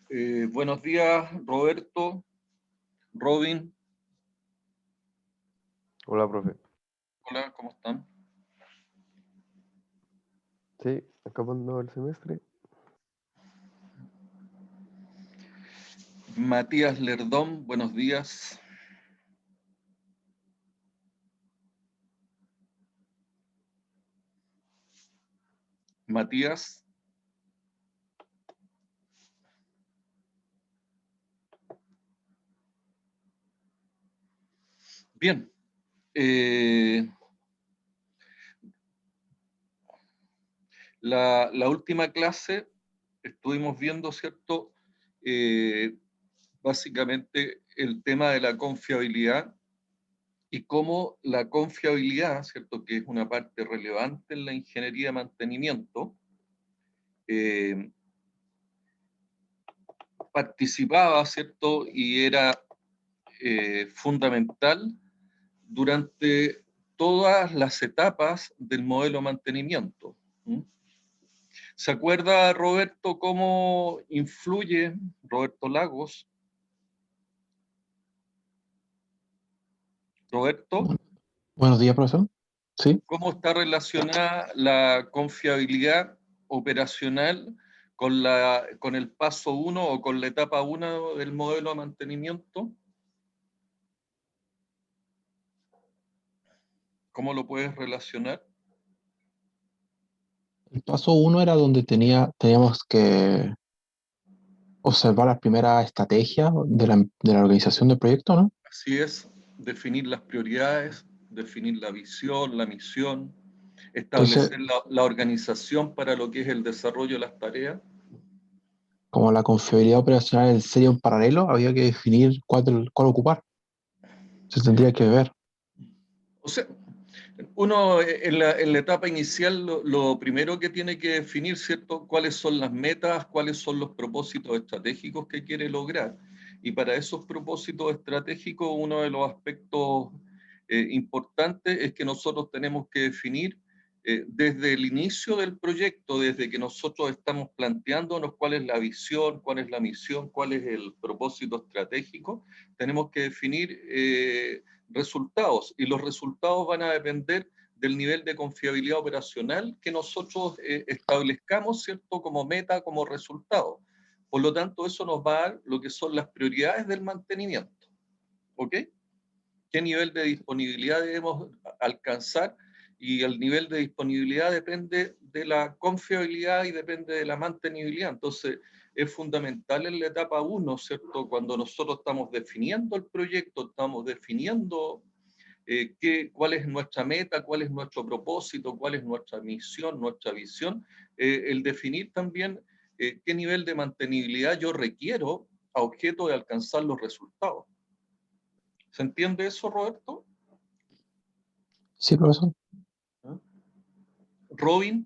Buenos días, Roberto, Robin. Hola, profe. Hola, ¿cómo están? Sí, acabando el semestre. Matías Lerdón, buenos días. Matías. Bien. La última clase estuvimos viendo, ¿cierto? Básicamente el tema de la confiabilidad y cómo la confiabilidad, ¿cierto? Que es una parte relevante en la ingeniería de mantenimiento, participaba, ¿cierto? Y era fundamental durante todas las etapas del modelo de mantenimiento. ¿Mm? ¿Se acuerda, Roberto, cómo influye, Roberto Lagos? Roberto, Buenos días, profesor. Sí. ¿cómo está relacionada la confiabilidad operacional con el paso 1 o con la etapa 1 del modelo de mantenimiento? ¿Cómo lo puedes relacionar? El paso 1 era donde teníamos que observar las primeras estrategias de la organización del proyecto, ¿no? Así es, definir las prioridades, definir la visión, la misión, Entonces, establecer la organización para lo que es el desarrollo de las tareas. como la confiabilidad operacional sería un paralelo, había que definir cuál ocupar. Se tendría que ver. O sea, uno en la etapa inicial lo primero que tiene que definir, ¿cierto? Cuáles son las metas, cuáles son los propósitos estratégicos que quiere lograr. Y para esos propósitos estratégicos, uno de los aspectos importantes es que nosotros tenemos que definir desde el inicio del proyecto, desde que nosotros estamos planteándonos cuál es la visión, cuál es la misión, cuál es el propósito estratégico, tenemos que definir resultados, y los resultados van a depender del nivel de confiabilidad operacional que nosotros establezcamos, ¿cierto?, como meta, como resultado. Por lo tanto, eso nos va a dar lo que son las prioridades del mantenimiento. ¿Ok? ¿Qué nivel de disponibilidad debemos alcanzar? Y el nivel de disponibilidad depende de la confiabilidad y depende de la mantenibilidad. Entonces, es fundamental en la etapa 1, ¿cierto? Cuando nosotros estamos definiendo el proyecto, estamos definiendo cuál es nuestra meta, cuál es nuestro propósito, cuál es nuestra misión, nuestra visión, el definir también qué nivel de mantenibilidad yo requiero a objeto de alcanzar los resultados. ¿Se entiende eso, Roberto? Sí, profesor. Robin.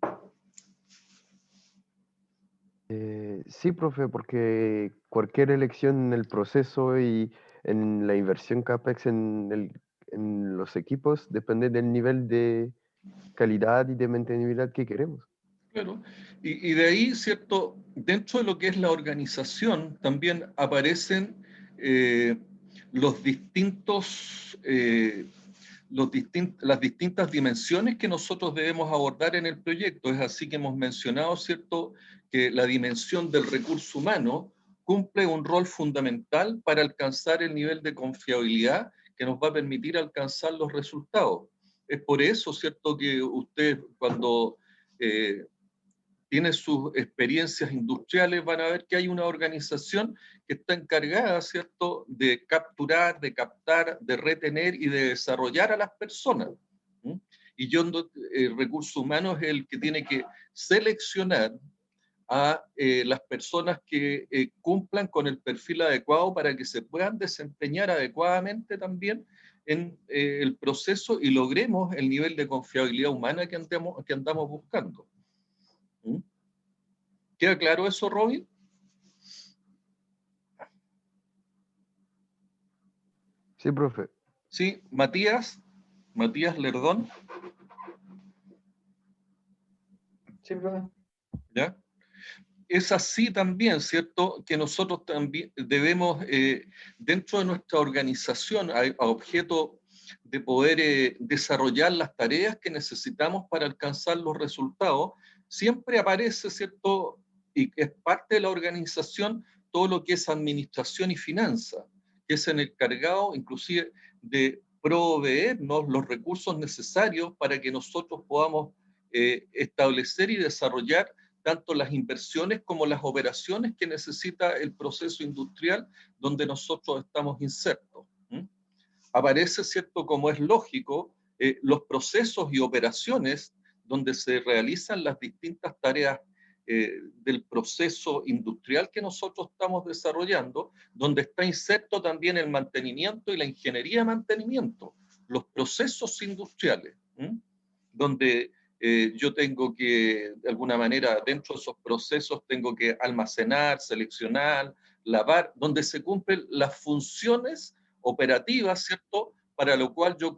Sí, profe, porque cualquier elección en el proceso y en la inversión CAPEX en los equipos depende del nivel de calidad y de mantenibilidad que queremos. Claro. Y de ahí, ¿cierto? Dentro de lo que es la organización también aparecen los distintos, las distintas dimensiones que nosotros debemos abordar en el proyecto. Es así que hemos mencionado, ¿cierto?, que la dimensión del recurso humano cumple un rol fundamental para alcanzar el nivel de confiabilidad que nos va a permitir alcanzar los resultados. Es por eso, ¿cierto?, que usted cuando tiene sus experiencias industriales, van a ver que hay una organización que está encargada, ¿cierto?, de capturar, de captar, de retener y de desarrollar a las personas. ¿Mm? Y yo, el recurso humano es el que tiene que seleccionar a las personas que cumplan con el perfil adecuado para que se puedan desempeñar adecuadamente también en el proceso y logremos el nivel de confiabilidad humana que andamos buscando. ¿Mm? ¿Queda claro eso, Robin? Sí, profe. Sí, Matías Lerdón. Sí, profe. ¿Ya? es así también, ¿cierto?, que nosotros también debemos, dentro de nuestra organización, a objeto de poder desarrollar las tareas que necesitamos para alcanzar los resultados, siempre aparece, ¿cierto?, y es parte de la organización, todo lo que es administración y finanzas, que es el encargado inclusive de proveernos los recursos necesarios para que nosotros podamos establecer y desarrollar tanto las inversiones como las operaciones que necesita el proceso industrial donde nosotros estamos insertos. Aparece, ¿cierto?, como es lógico, los procesos y operaciones donde se realizan las distintas tareas del proceso industrial que nosotros estamos desarrollando, donde está inserto también el mantenimiento y la ingeniería de mantenimiento, los procesos industriales, donde yo tengo que, de alguna manera, dentro de esos procesos tengo que almacenar, seleccionar, lavar, donde se cumplen las funciones operativas, ¿cierto?, para lo cual yo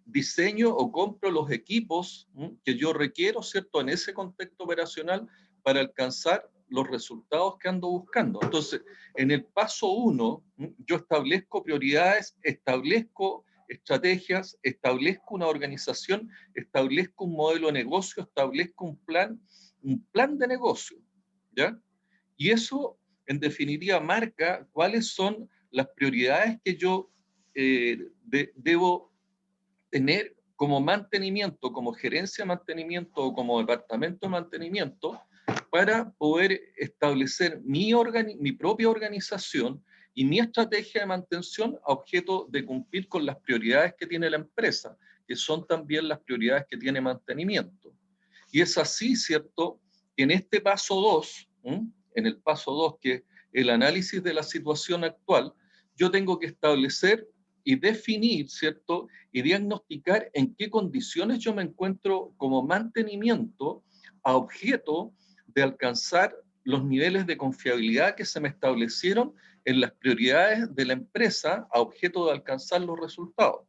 diseño o compro los equipos que yo requiero, ¿cierto?, en ese contexto operacional para alcanzar los resultados que ando buscando. Entonces, en el paso 1, yo establezco prioridades, establezco estrategias, establezco una organización, establezco un modelo de negocio, establezco un plan de negocio, ¿ya? Y eso, en definitiva, marca cuáles son las prioridades que yo debo tener como mantenimiento, como gerencia de mantenimiento o como departamento de mantenimiento para poder establecer mi propia organización y mi estrategia de mantención a objeto de cumplir con las prioridades que tiene la empresa, que son también las prioridades que tiene mantenimiento. Y es así, ¿cierto?, que en este paso 2, en el paso 2, que es el análisis de la situación actual, yo tengo que establecer y definir, ¿cierto?, y diagnosticar en qué condiciones yo me encuentro como mantenimiento a objeto de alcanzar los niveles de confiabilidad que se me establecieron en las prioridades de la empresa a objeto de alcanzar los resultados.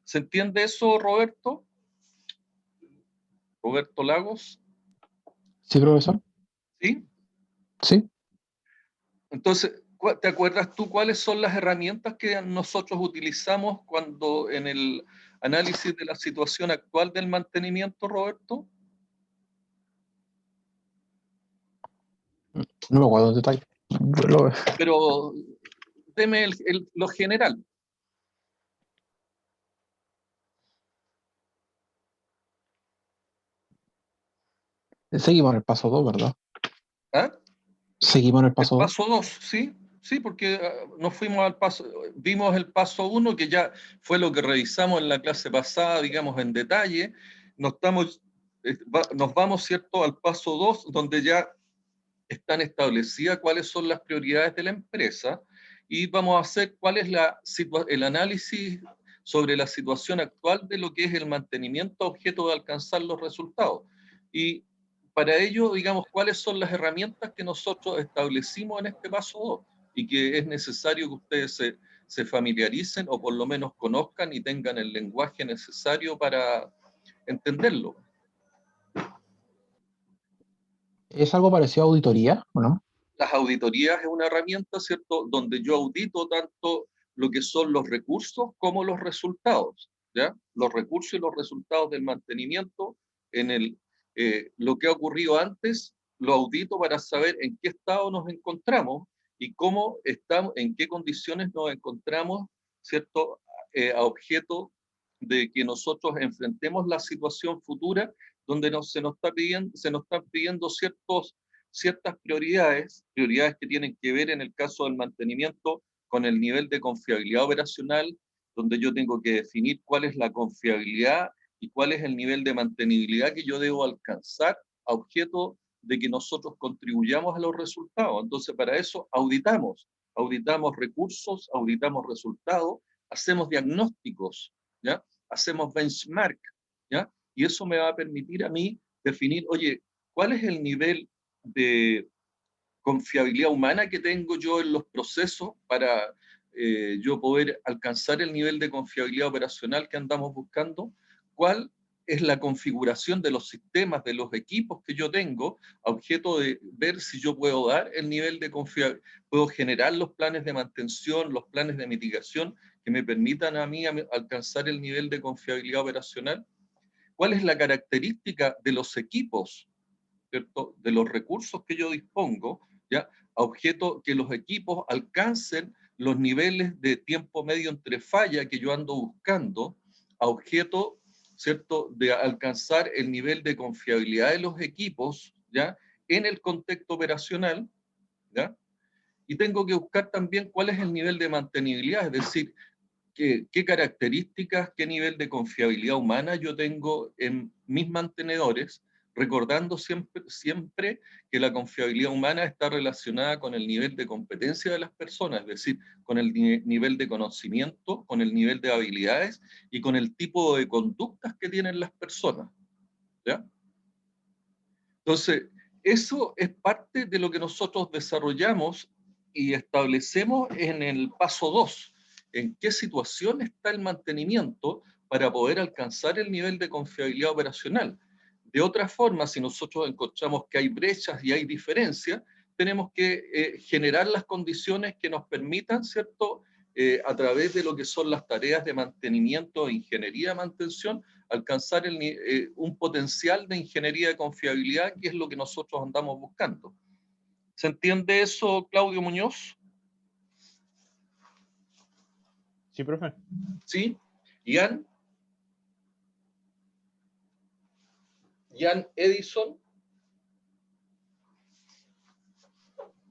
¿Se entiende eso, Roberto? Roberto Lagos. ¿Sí, profesor? ¿Sí? Sí. Entonces, ¿te acuerdas tú cuáles son las herramientas que nosotros utilizamos cuando en el análisis de la situación actual del mantenimiento, Roberto? No me acuerdo en detalle. Pero deme lo general. Seguimos en el paso 2, ¿verdad? ¿Ah? Seguimos en el El paso 2. paso 2, sí, sí, porque nos fuimos al paso, vimos el paso 1, que ya fue lo que revisamos en la clase pasada, digamos, en detalle. Nos vamos, ¿cierto?, al paso 2, donde ya están establecidas cuáles son las prioridades de la empresa y vamos a hacer cuál es el análisis sobre la situación actual de lo que es el mantenimiento a objeto de alcanzar los resultados. Y para ello, digamos, cuáles son las herramientas que nosotros establecimos en este paso 2 y que es necesario que ustedes se familiaricen o por lo menos conozcan y tengan el lenguaje necesario para entenderlo. ¿Es algo parecido a auditoría o no? Las auditorías es una herramienta, ¿cierto?, donde yo audito tanto lo que son los recursos como los resultados, ¿ya? Los recursos y los resultados del mantenimiento lo que ha ocurrido antes, lo audito para saber en qué estado nos encontramos y cómo estamos, en qué condiciones nos encontramos, ¿cierto?, a objeto de que nosotros enfrentemos la situación futura donde se nos están pidiendo ciertas prioridades que tienen que ver en el caso del mantenimiento con el nivel de confiabilidad operacional, donde yo tengo que definir cuál es la confiabilidad y cuál es el nivel de mantenibilidad que yo debo alcanzar a objeto de que nosotros contribuyamos a los resultados. Entonces, para eso auditamos recursos, auditamos resultados, hacemos diagnósticos, ¿ya? Hacemos benchmark, ¿ya? Y eso me va a permitir a mí definir, oye, ¿cuál es el nivel de confiabilidad humana que tengo yo en los procesos para yo poder alcanzar el nivel de confiabilidad operacional que andamos buscando? ¿Cuál es la configuración de los sistemas, de los equipos que yo tengo, a objeto de ver si yo puedo dar el nivel de confiabilidad, puedo generar los planes de mantención, los planes de mitigación que me permitan a mí alcanzar el nivel de confiabilidad operacional. ¿Cuál es la característica de los equipos, ¿cierto?, de los recursos que yo dispongo, ¿ya?, a objeto que los equipos alcancen los niveles de tiempo medio entre falla que yo ando buscando, a objeto, ¿cierto?, de alcanzar el nivel de confiabilidad de los equipos, ¿ya?, en el contexto operacional, ¿ya? Y tengo que buscar también cuál es el nivel de mantenibilidad, es decir, qué características, qué nivel de confiabilidad humana yo tengo en mis mantenedores, recordando siempre que la confiabilidad humana está relacionada con el nivel de competencia de las personas, es decir, con el nivel de conocimiento, con el nivel de habilidades y con el tipo de conductas que tienen las personas, ¿ya? Entonces, eso es parte de lo que nosotros desarrollamos y establecemos en el paso 2. ¿En qué situación está el mantenimiento para poder alcanzar el nivel de confiabilidad operacional? De otra forma, si nosotros encontramos que hay brechas y hay diferencias, tenemos que generar las condiciones que nos permitan, ¿cierto?, a través de lo que son las tareas de mantenimiento e ingeniería de mantención, alcanzar un potencial de ingeniería de confiabilidad, que es lo que nosotros andamos buscando. ¿Se entiende eso, Claudio Muñoz? Sí, profe. ¿Sí? ¿Ian? ¿Ian Edison?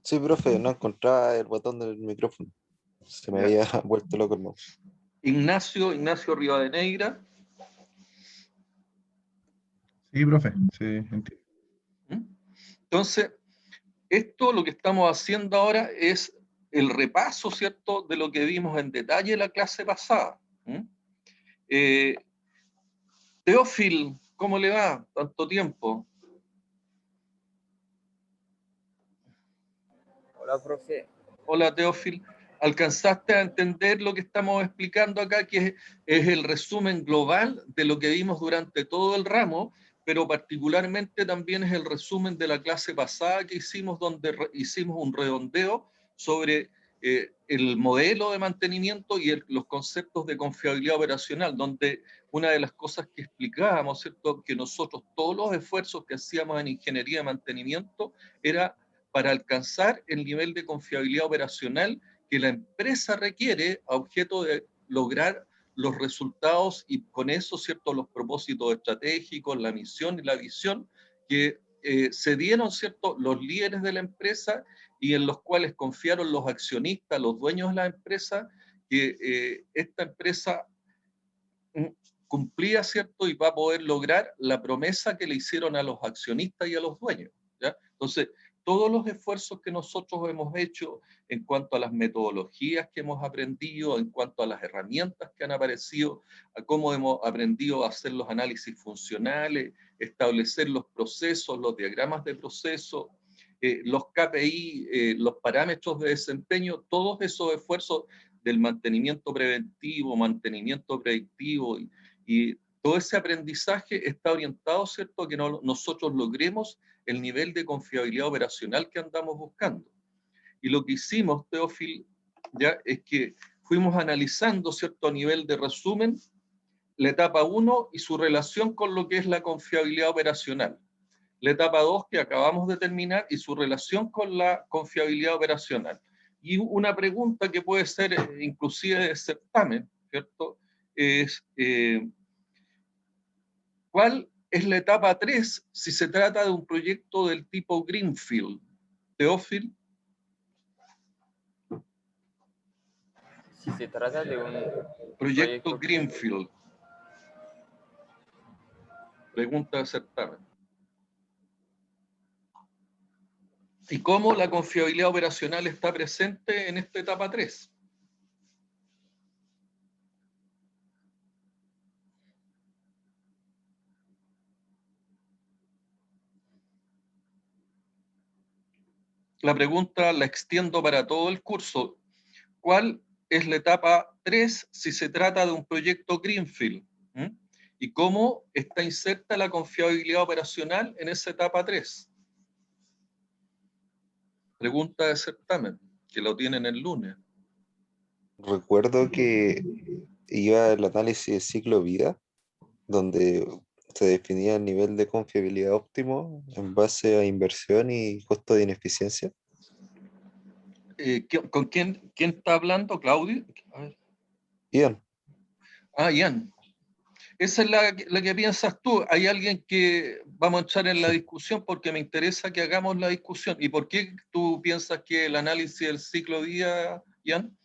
Sí, profe, no encontraba el botón del micrófono. Se me había vuelto loco el mouse. Ignacio Rivadeneira. Sí, profe. Sí, entiendo. Entonces, esto lo que estamos haciendo ahora es el repaso, ¿cierto?, de lo que vimos en detalle en la clase pasada. Teófil, ¿cómo le va? Tanto tiempo. Hola, profe. Hola, Teófil. ¿Alcanzaste a entender lo que estamos explicando acá, que es el resumen global de lo que vimos durante todo el ramo, pero particularmente también es el resumen de la clase pasada que hicimos, donde hicimos un redondeo sobre el modelo de mantenimiento y los conceptos de confiabilidad operacional, donde una de las cosas que explicábamos, ¿cierto?, que nosotros todos los esfuerzos que hacíamos en ingeniería de mantenimiento era para alcanzar el nivel de confiabilidad operacional que la empresa requiere a objeto de lograr los resultados y con eso, ¿cierto?, los propósitos estratégicos, la misión y la visión que se dieron, ¿cierto?, los líderes de la empresa y en los cuales confiaron los accionistas, los dueños de la empresa, que esta empresa cumplía, ¿cierto?, y va a poder lograr la promesa que le hicieron a los accionistas y a los dueños, ¿ya? Entonces, todos los esfuerzos que nosotros hemos hecho en cuanto a las metodologías que hemos aprendido, en cuanto a las herramientas que han aparecido, a cómo hemos aprendido a hacer los análisis funcionales, establecer los procesos, los diagramas de proceso, los KPI, los parámetros de desempeño, todos esos esfuerzos del mantenimiento preventivo, mantenimiento predictivo y todo ese aprendizaje está orientado, ¿cierto?, a que nosotros logremos el nivel de confiabilidad operacional que andamos buscando. Y lo que hicimos, Teófil, ya es que fuimos analizando, ¿cierto?, a nivel de resumen, la etapa 1 y su relación con lo que es la confiabilidad operacional. La etapa 2 que acabamos de terminar y su relación con la confiabilidad operacional. Y una pregunta que puede ser inclusive de certamen, ¿cierto?, es ¿cuál es la etapa 3 si se trata de un proyecto del tipo Greenfield? Teófil. Si se trata de un proyecto Greenfield. Pregunta de certamen. ¿Y cómo la confiabilidad operacional está presente en esta etapa 3? La pregunta la extiendo para todo el curso. ¿Cuál es la etapa 3 si se trata de un proyecto Greenfield? y cómo está inserta la confiabilidad operacional en esa etapa 3. Pregunta de certamen, que lo tienen el lunes. Recuerdo que iba el análisis de ciclo vida, donde se definía el nivel de confiabilidad óptimo en base a inversión y costo de ineficiencia. ¿Con quién está hablando, Claudio? A ver. Ian, Ian. Esa es la que piensas tú. Hay alguien que vamos a echar en la discusión porque me interesa que hagamos la discusión. ¿Y por qué tú piensas que el análisis del ciclo día, Ian?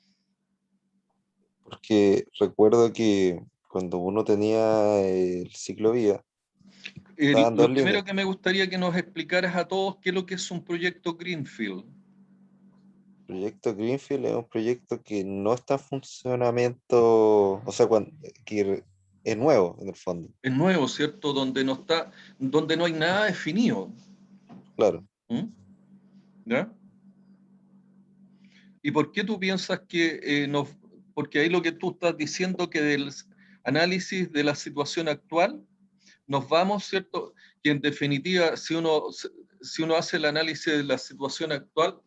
porque recuerdo que cuando uno tenía el ciclo vida, estaban Lo dos líneas. primero que me gustaría que nos explicaras a todos qué es lo que es un proyecto Greenfield. El proyecto Greenfield es un proyecto que no está en funcionamiento, o sea, que es nuevo en el fondo, Es nuevo, ¿cierto? Donde no hay nada definido. claro. ¿Mm? ¿Ya? ¿Y por qué tú piensas que porque ahí lo que tú estás diciendo que del análisis de la situación actual nos vamos, ¿cierto? Que en definitiva, si uno hace el análisis de la situación actual,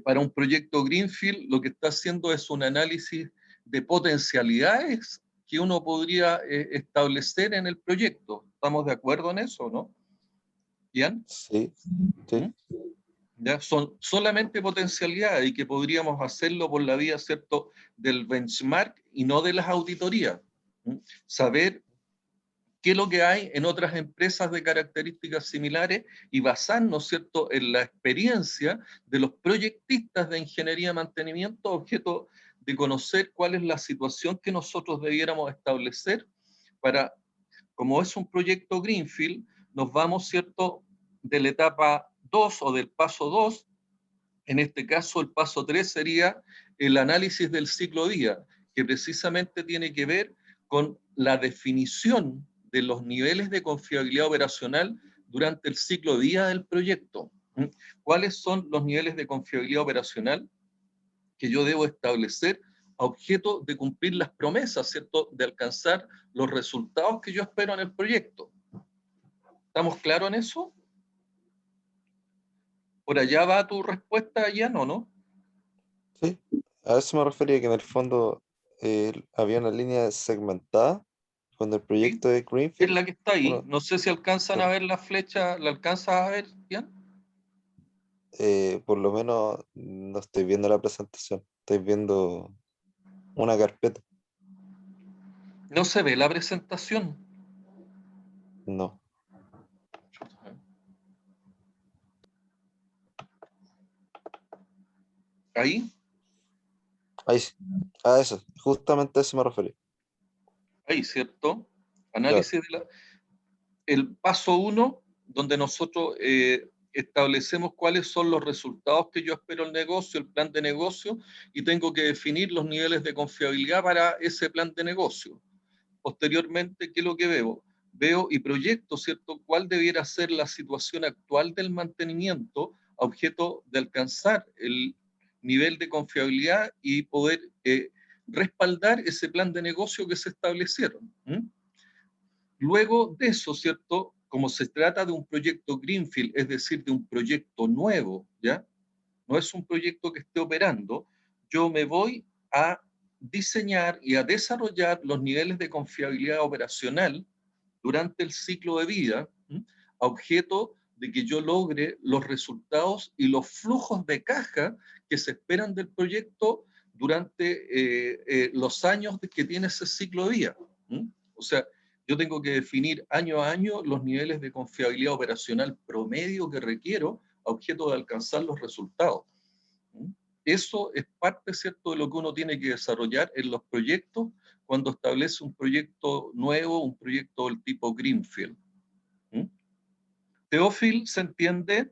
para un proyecto Greenfield, lo que está haciendo es un análisis de potencialidades que uno podría establecer en el proyecto. ¿Estamos de acuerdo en eso, no? ¿Ian? Sí, ¿Mm? sí, ¿Ya? Son solamente potencialidades y que podríamos hacerlo por la vía, ¿cierto?, del benchmark y no de las auditorías. ¿Mm? Saber qué es lo que hay en otras empresas de características similares y basarnos, ¿cierto?, en la experiencia de los proyectistas de ingeniería de mantenimiento, objeto de conocer cuál es la situación que nosotros debiéramos establecer para, como es un proyecto Greenfield, nos vamos, ¿cierto?, de la etapa 2 o del paso 2. En este caso, el paso 3 sería el análisis del ciclo día, que precisamente tiene que ver con la definición de los niveles de confiabilidad operacional durante el ciclo día del proyecto. ¿Cuáles son los niveles de confiabilidad operacional que yo debo establecer a objeto de cumplir las promesas, ¿cierto?, de alcanzar los resultados que yo espero en el proyecto? ¿Estamos claros en eso? ¿Por allá va tu respuesta, Jan, o no? sí. A eso me refería, que en el fondo había una línea segmentada cuando el ¿Sí? proyecto de Es Greenfield. la que está ahí. Uno, No sé si alcanzan a claro, ver la flecha. ¿La alcanzas a ver, Jan? por lo menos no estoy viendo la presentación, estoy viendo una carpeta. No se ve la presentación. No. Ahí, Ahí sí. A eso, justamente a eso me refería. ahí, ¿cierto? Claro, Análisis de el paso 1, donde nosotros establecemos cuáles son los resultados que yo espero el negocio, el plan de negocio, y tengo que definir los niveles de confiabilidad para ese plan de negocio. Posteriormente, ¿qué es lo que veo? Veo y proyecto, ¿cierto?, cuál debiera ser la situación actual del mantenimiento a objeto de alcanzar el nivel de confiabilidad y poder respaldar ese plan de negocio que se establecieron. Luego de eso, ¿cierto? Como se trata de un proyecto Greenfield, es decir, de un proyecto nuevo, ¿ya? No es un proyecto que esté operando, yo me voy a diseñar y a desarrollar los niveles de confiabilidad operacional durante el ciclo de vida, a objeto de que yo logre los resultados y los flujos de caja que se esperan del proyecto durante los años que tiene ese ciclo de vida. O sea, yo tengo que definir año a año los niveles de confiabilidad operacional promedio que requiero a objeto de alcanzar los resultados. Eso es parte, ¿cierto?, de lo que uno tiene que desarrollar en los proyectos cuando establece un proyecto nuevo, un proyecto del tipo Greenfield. Teófil, ¿se entiende?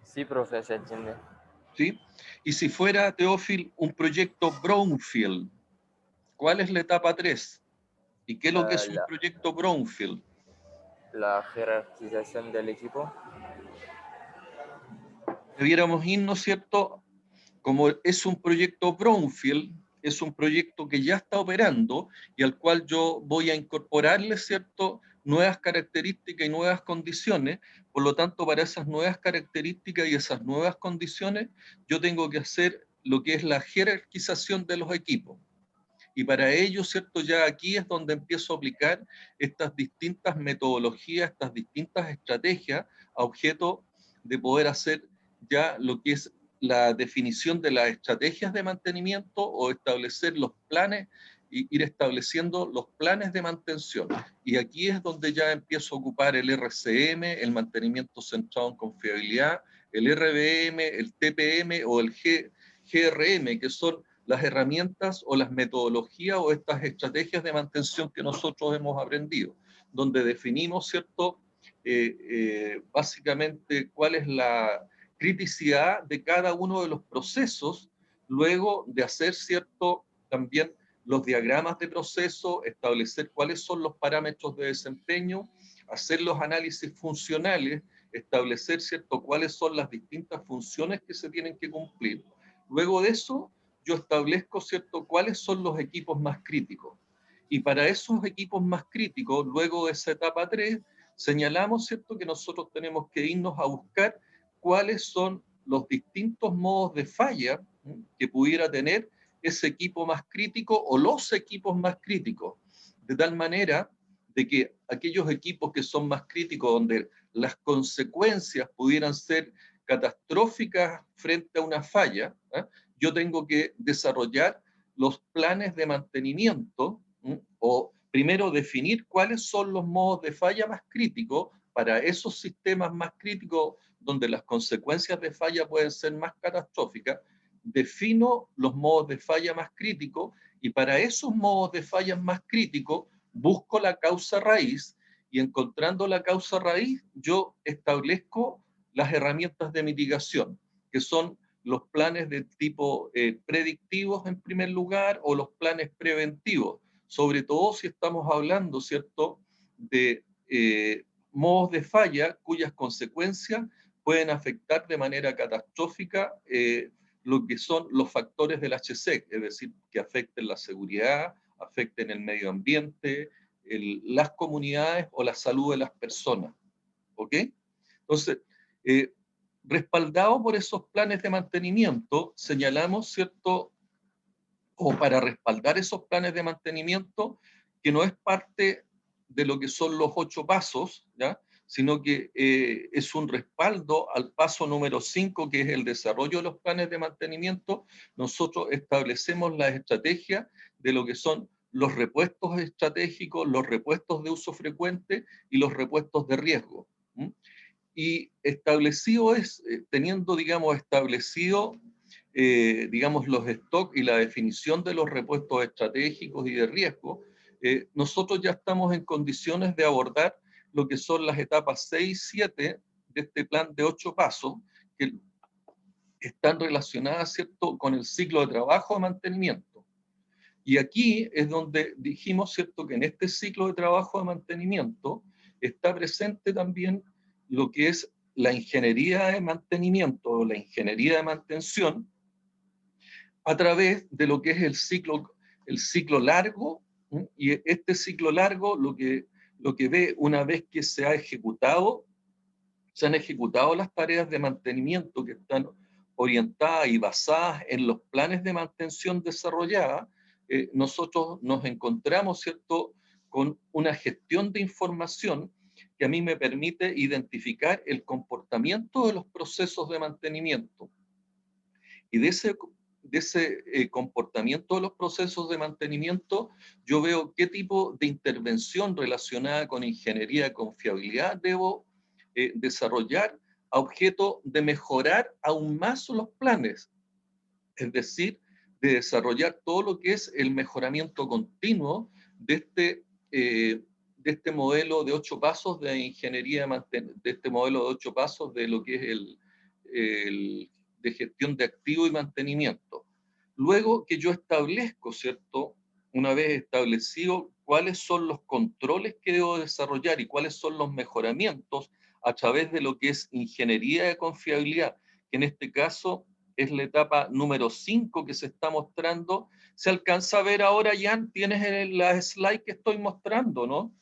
Sí, profe, se entiende. ¿Sí? Y si fuera, Teófil, un proyecto Brownfield, ¿cuál es la etapa 3? ¿Y qué es lo que es un La, proyecto Brownfield? la jerarquización del equipo. Debiéramos irnos, ¿cierto?, como es un proyecto brownfield, es un proyecto que ya está operando y al cual yo voy a incorporarle, ¿cierto?, nuevas características y nuevas condiciones. Por lo tanto, para esas nuevas características y esas nuevas condiciones, yo tengo que hacer lo que es la jerarquización de los equipos. Y para ello, ¿cierto?, ya aquí es donde empiezo a aplicar estas distintas metodologías, estas distintas estrategias a objeto de poder hacer ya lo que es la definición de las estrategias de mantenimiento o establecer los planes, y ir estableciendo los planes de mantención. Y aquí es donde ya empiezo a ocupar el RCM, el mantenimiento centrado en confiabilidad, el RBM, el TPM o el GRM, que son las herramientas o las metodologías o estas estrategias de mantención que nosotros hemos aprendido, donde definimos, ¿cierto?, básicamente cuál es la criticidad de cada uno de los procesos, luego de hacer, ¿cierto?, también los diagramas de proceso, establecer cuáles son los parámetros de desempeño, hacer los análisis funcionales, establecer, ¿cierto?, cuáles son las distintas funciones que se tienen que cumplir. Luego de eso, yo establezco, ¿cierto?, cuáles son los equipos más críticos. Y para esos equipos más críticos, luego de esa etapa 3, señalamos, ¿cierto?, que nosotros tenemos que irnos a buscar cuáles son los distintos modos de falla que pudiera tener ese equipo más crítico o los equipos más críticos. De tal manera de que aquellos equipos que son más críticos, donde las consecuencias pudieran ser catastróficas frente a una falla, yo tengo que desarrollar los planes de mantenimiento, o primero definir cuáles son los modos de falla más críticos para esos sistemas más críticos donde las consecuencias de falla pueden ser más catastróficas. Defino los modos de falla más críticos y para esos modos de falla más críticos busco la causa raíz, y encontrando la causa raíz yo establezco las herramientas de mitigación, que son los planes de tipo predictivos en primer lugar, o los planes preventivos, sobre todo si estamos hablando, ¿cierto?, de modos de falla cuyas consecuencias pueden afectar de manera catastrófica lo que son los factores del HSEC, es decir, que afecten la seguridad, afecten el medio ambiente, las comunidades o la salud de las personas. ¿Ok? Entonces, respaldado por esos planes de mantenimiento, señalamos, ¿cierto?, o para respaldar esos planes de mantenimiento, que no es parte de lo que son los 8 pasos, ¿ya?, sino que es un respaldo al paso número 5, que es el desarrollo de los planes de mantenimiento. Nosotros establecemos la estrategia de lo que son los repuestos estratégicos, los repuestos de uso frecuente y los repuestos de riesgo. Y establecido es, teniendo, digamos, establecido, digamos, los stocks y la definición de los repuestos estratégicos y de riesgo, nosotros ya estamos en condiciones de abordar lo que son las etapas 6 y 7 de este plan de 8 pasos, que están relacionadas, ¿cierto?, con el ciclo de trabajo de mantenimiento. Y aquí es donde dijimos, ¿cierto?, que en este ciclo de trabajo de mantenimiento está presente también lo que es la ingeniería de mantenimiento o la ingeniería de mantención a través de lo que es el ciclo largo, y este ciclo largo lo que ve una vez que se han ejecutado las tareas de mantenimiento que están orientadas y basadas en los planes de mantención desarrollada, nosotros nos encontramos, ¿cierto?, con una gestión de información que a mí me permite identificar el comportamiento de los procesos de mantenimiento. Y de ese comportamiento de los procesos de mantenimiento, yo veo qué tipo de intervención relacionada con ingeniería de confiabilidad debo desarrollar a objeto de mejorar aún más los planes, es decir, de desarrollar todo lo que es el mejoramiento continuo de este modelo de 8 pasos de ingeniería, de este modelo de 8 pasos de lo que es de gestión de activos y mantenimiento. Luego que yo establezco, ¿cierto?, una vez establecido cuáles son los controles que debo desarrollar y cuáles son los mejoramientos a través de lo que es ingeniería de confiabilidad, que en este caso es la etapa número 5 que se está mostrando. ¿Se alcanza a ver ahora, Jan? Tienes la slide que estoy mostrando, ¿no?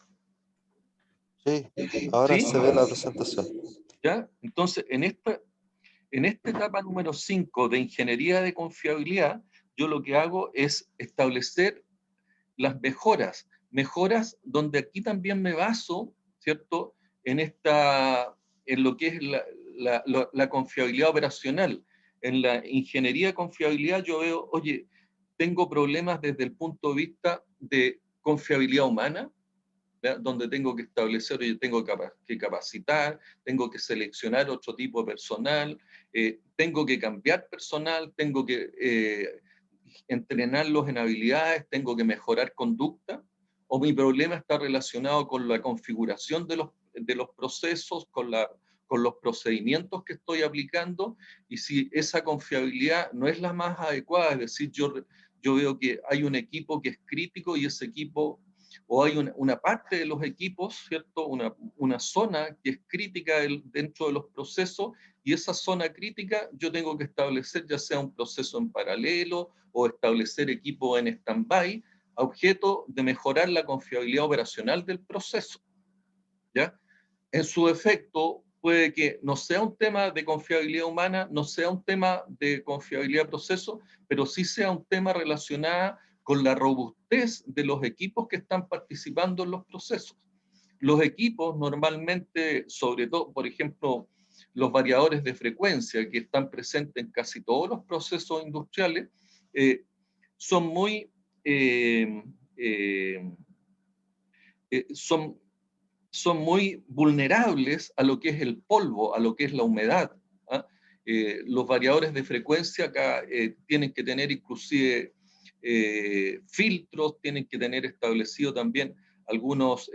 Sí, ahora ¿Sí? se ve la presentación. ¿Ya? Entonces, en esta etapa número 5 de ingeniería de confiabilidad, yo lo que hago es establecer las mejoras donde aquí también me baso, ¿cierto? En lo que es la confiabilidad operacional. En la ingeniería de confiabilidad yo veo, oye, tengo problemas desde el punto de vista de confiabilidad humana, ¿ya? Donde tengo que establecer, oye, tengo que capacitar, tengo que seleccionar otro tipo de personal, tengo que cambiar personal, tengo que entrenarlos en habilidades, tengo que mejorar conducta, o mi problema está relacionado con la configuración de los procesos, con los procedimientos que estoy aplicando, y si esa confiabilidad no es la más adecuada, es decir, yo veo que hay un equipo que es crítico y ese equipo, o hay una parte de los equipos, ¿cierto? Una zona que es crítica dentro de los procesos, y esa zona crítica yo tengo que establecer ya sea un proceso en paralelo o establecer equipos en stand-by a objeto de mejorar la confiabilidad operacional del proceso, ¿ya? En su efecto, puede que no sea un tema de confiabilidad humana, no sea un tema de confiabilidad de proceso, pero sí sea un tema relacionado con la robustez de los equipos que están participando en los procesos. Los equipos normalmente, sobre todo, por ejemplo, los variadores de frecuencia que están presentes en casi todos los procesos industriales, son muy, eh, eh, son muy vulnerables a lo que es el polvo, a lo que es la humedad. ¿Ah? Los variadores de frecuencia acá tienen que tener inclusive filtros, tienen que tener establecido también algunos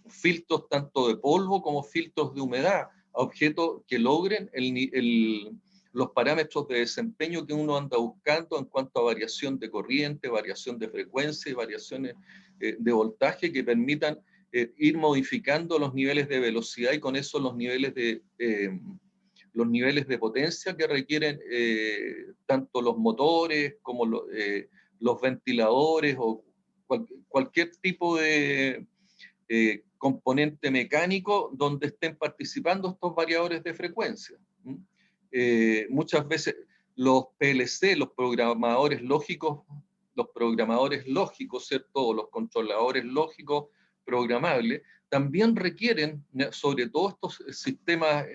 filtros tanto de polvo como filtros de humedad, a objeto que logren los parámetros de desempeño que uno anda buscando en cuanto a variación de corriente, variación de frecuencia y variaciones de voltaje que permitan ir modificando los niveles de velocidad y con eso los niveles de potencia que requieren tanto los motores como los ventiladores o cualquier tipo de componente mecánico donde estén participando estos variadores de frecuencia. Muchas veces los PLC, los programadores lógicos, ¿cierto? O los controladores lógicos programables, también requieren, sobre todo estos sistemas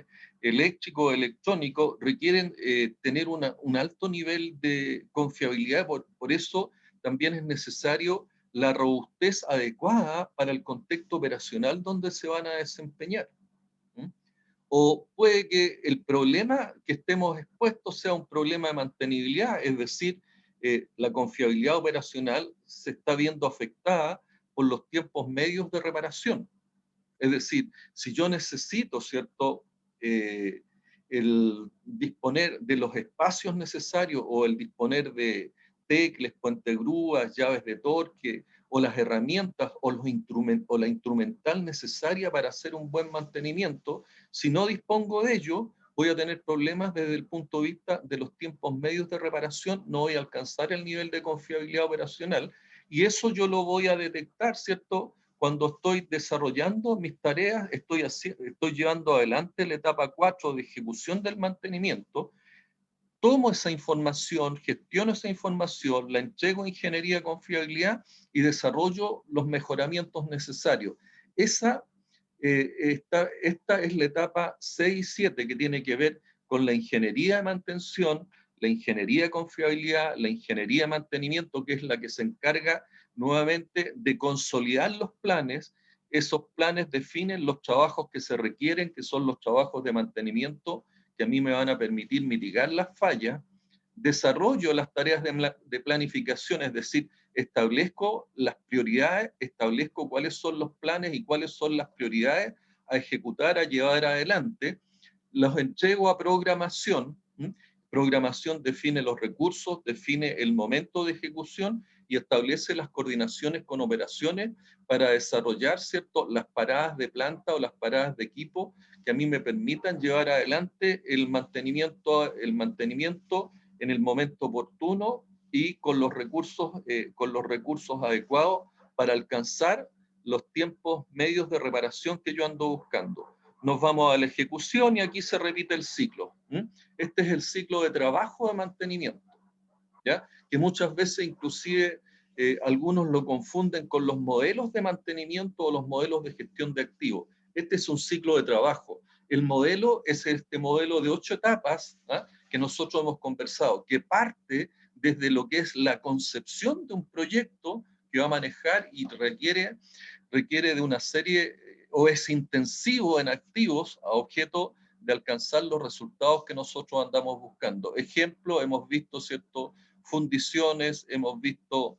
eléctricos, electrónicos, requieren tener un alto nivel de confiabilidad, por eso también es necesario la robustez adecuada para el contexto operacional donde se van a desempeñar. O puede que el problema que estemos expuestos sea un problema de mantenibilidad, es decir, la confiabilidad operacional se está viendo afectada por los tiempos medios de reparación. Es decir, si yo necesito, ¿cierto?, el disponer de los espacios necesarios o el disponer de tecles, puentegrúas, llaves de torque o las herramientas o la instrumental necesaria para hacer un buen mantenimiento, si no dispongo de ello, voy a tener problemas desde el punto de vista de los tiempos medios de reparación, no voy a alcanzar el nivel de confiabilidad operacional y eso yo lo voy a detectar, ¿cierto?, cuando estoy desarrollando mis tareas, estoy llevando adelante la etapa 4 de ejecución del mantenimiento, tomo esa información, gestiono esa información, la entrego a ingeniería de confiabilidad y desarrollo los mejoramientos necesarios. Esta es la etapa 6 y 7 que tiene que ver con la ingeniería de mantención, la ingeniería de confiabilidad, la ingeniería de mantenimiento, que es la que se encarga nuevamente de consolidar los planes. Esos planes definen los trabajos que se requieren, que son los trabajos de mantenimiento que a mí me van a permitir mitigar las fallas. Desarrollo las tareas de planificación, es decir, establezco las prioridades, establezco cuáles son los planes y cuáles son las prioridades a ejecutar, a llevar adelante. Los entrego a programación. Programación define los recursos, define el momento de ejecución y establece las coordinaciones con operaciones para desarrollar, ¿cierto?, las paradas de planta o las paradas de equipo que a mí me permitan llevar adelante el mantenimiento en el momento oportuno y con los recursos adecuados para alcanzar los tiempos medios de reparación que yo ando buscando. Nos vamos a la ejecución y aquí se repite el ciclo. Este es el ciclo de trabajo de mantenimiento, ¿ya? Que muchas veces inclusive algunos lo confunden con los modelos de mantenimiento o los modelos de gestión de activos. Este es un ciclo de trabajo. El modelo es este modelo de 8 etapas, ¿ah?, que nosotros hemos conversado, que parte desde lo que es la concepción de un proyecto que va a manejar y requiere de una serie, o es intensivo en activos a objeto de alcanzar los resultados que nosotros andamos buscando. Ejemplo, hemos visto, ¿cierto?, fundiciones, hemos visto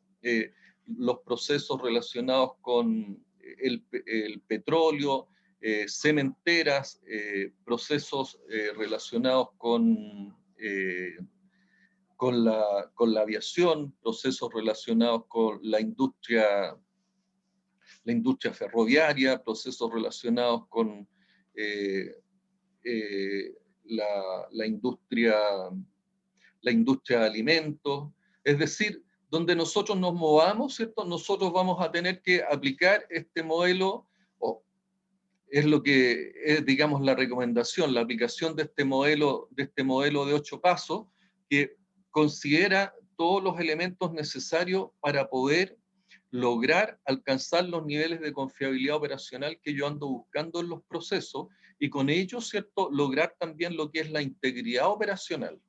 los procesos relacionados con el petróleo, cementeras, procesos relacionados con la aviación, procesos relacionados con la industria ferroviaria, procesos relacionados con la industria de alimentos. Es decir, donde nosotros nos movamos, ¿cierto?, nosotros vamos a tener que aplicar este modelo, o es lo que es, digamos, la recomendación, la aplicación de este modelo de 8 pasos, que considera todos los elementos necesarios para poder lograr alcanzar los niveles de confiabilidad operacional que yo ando buscando en los procesos, y con ello, ¿cierto?, lograr también lo que es la integridad operacional.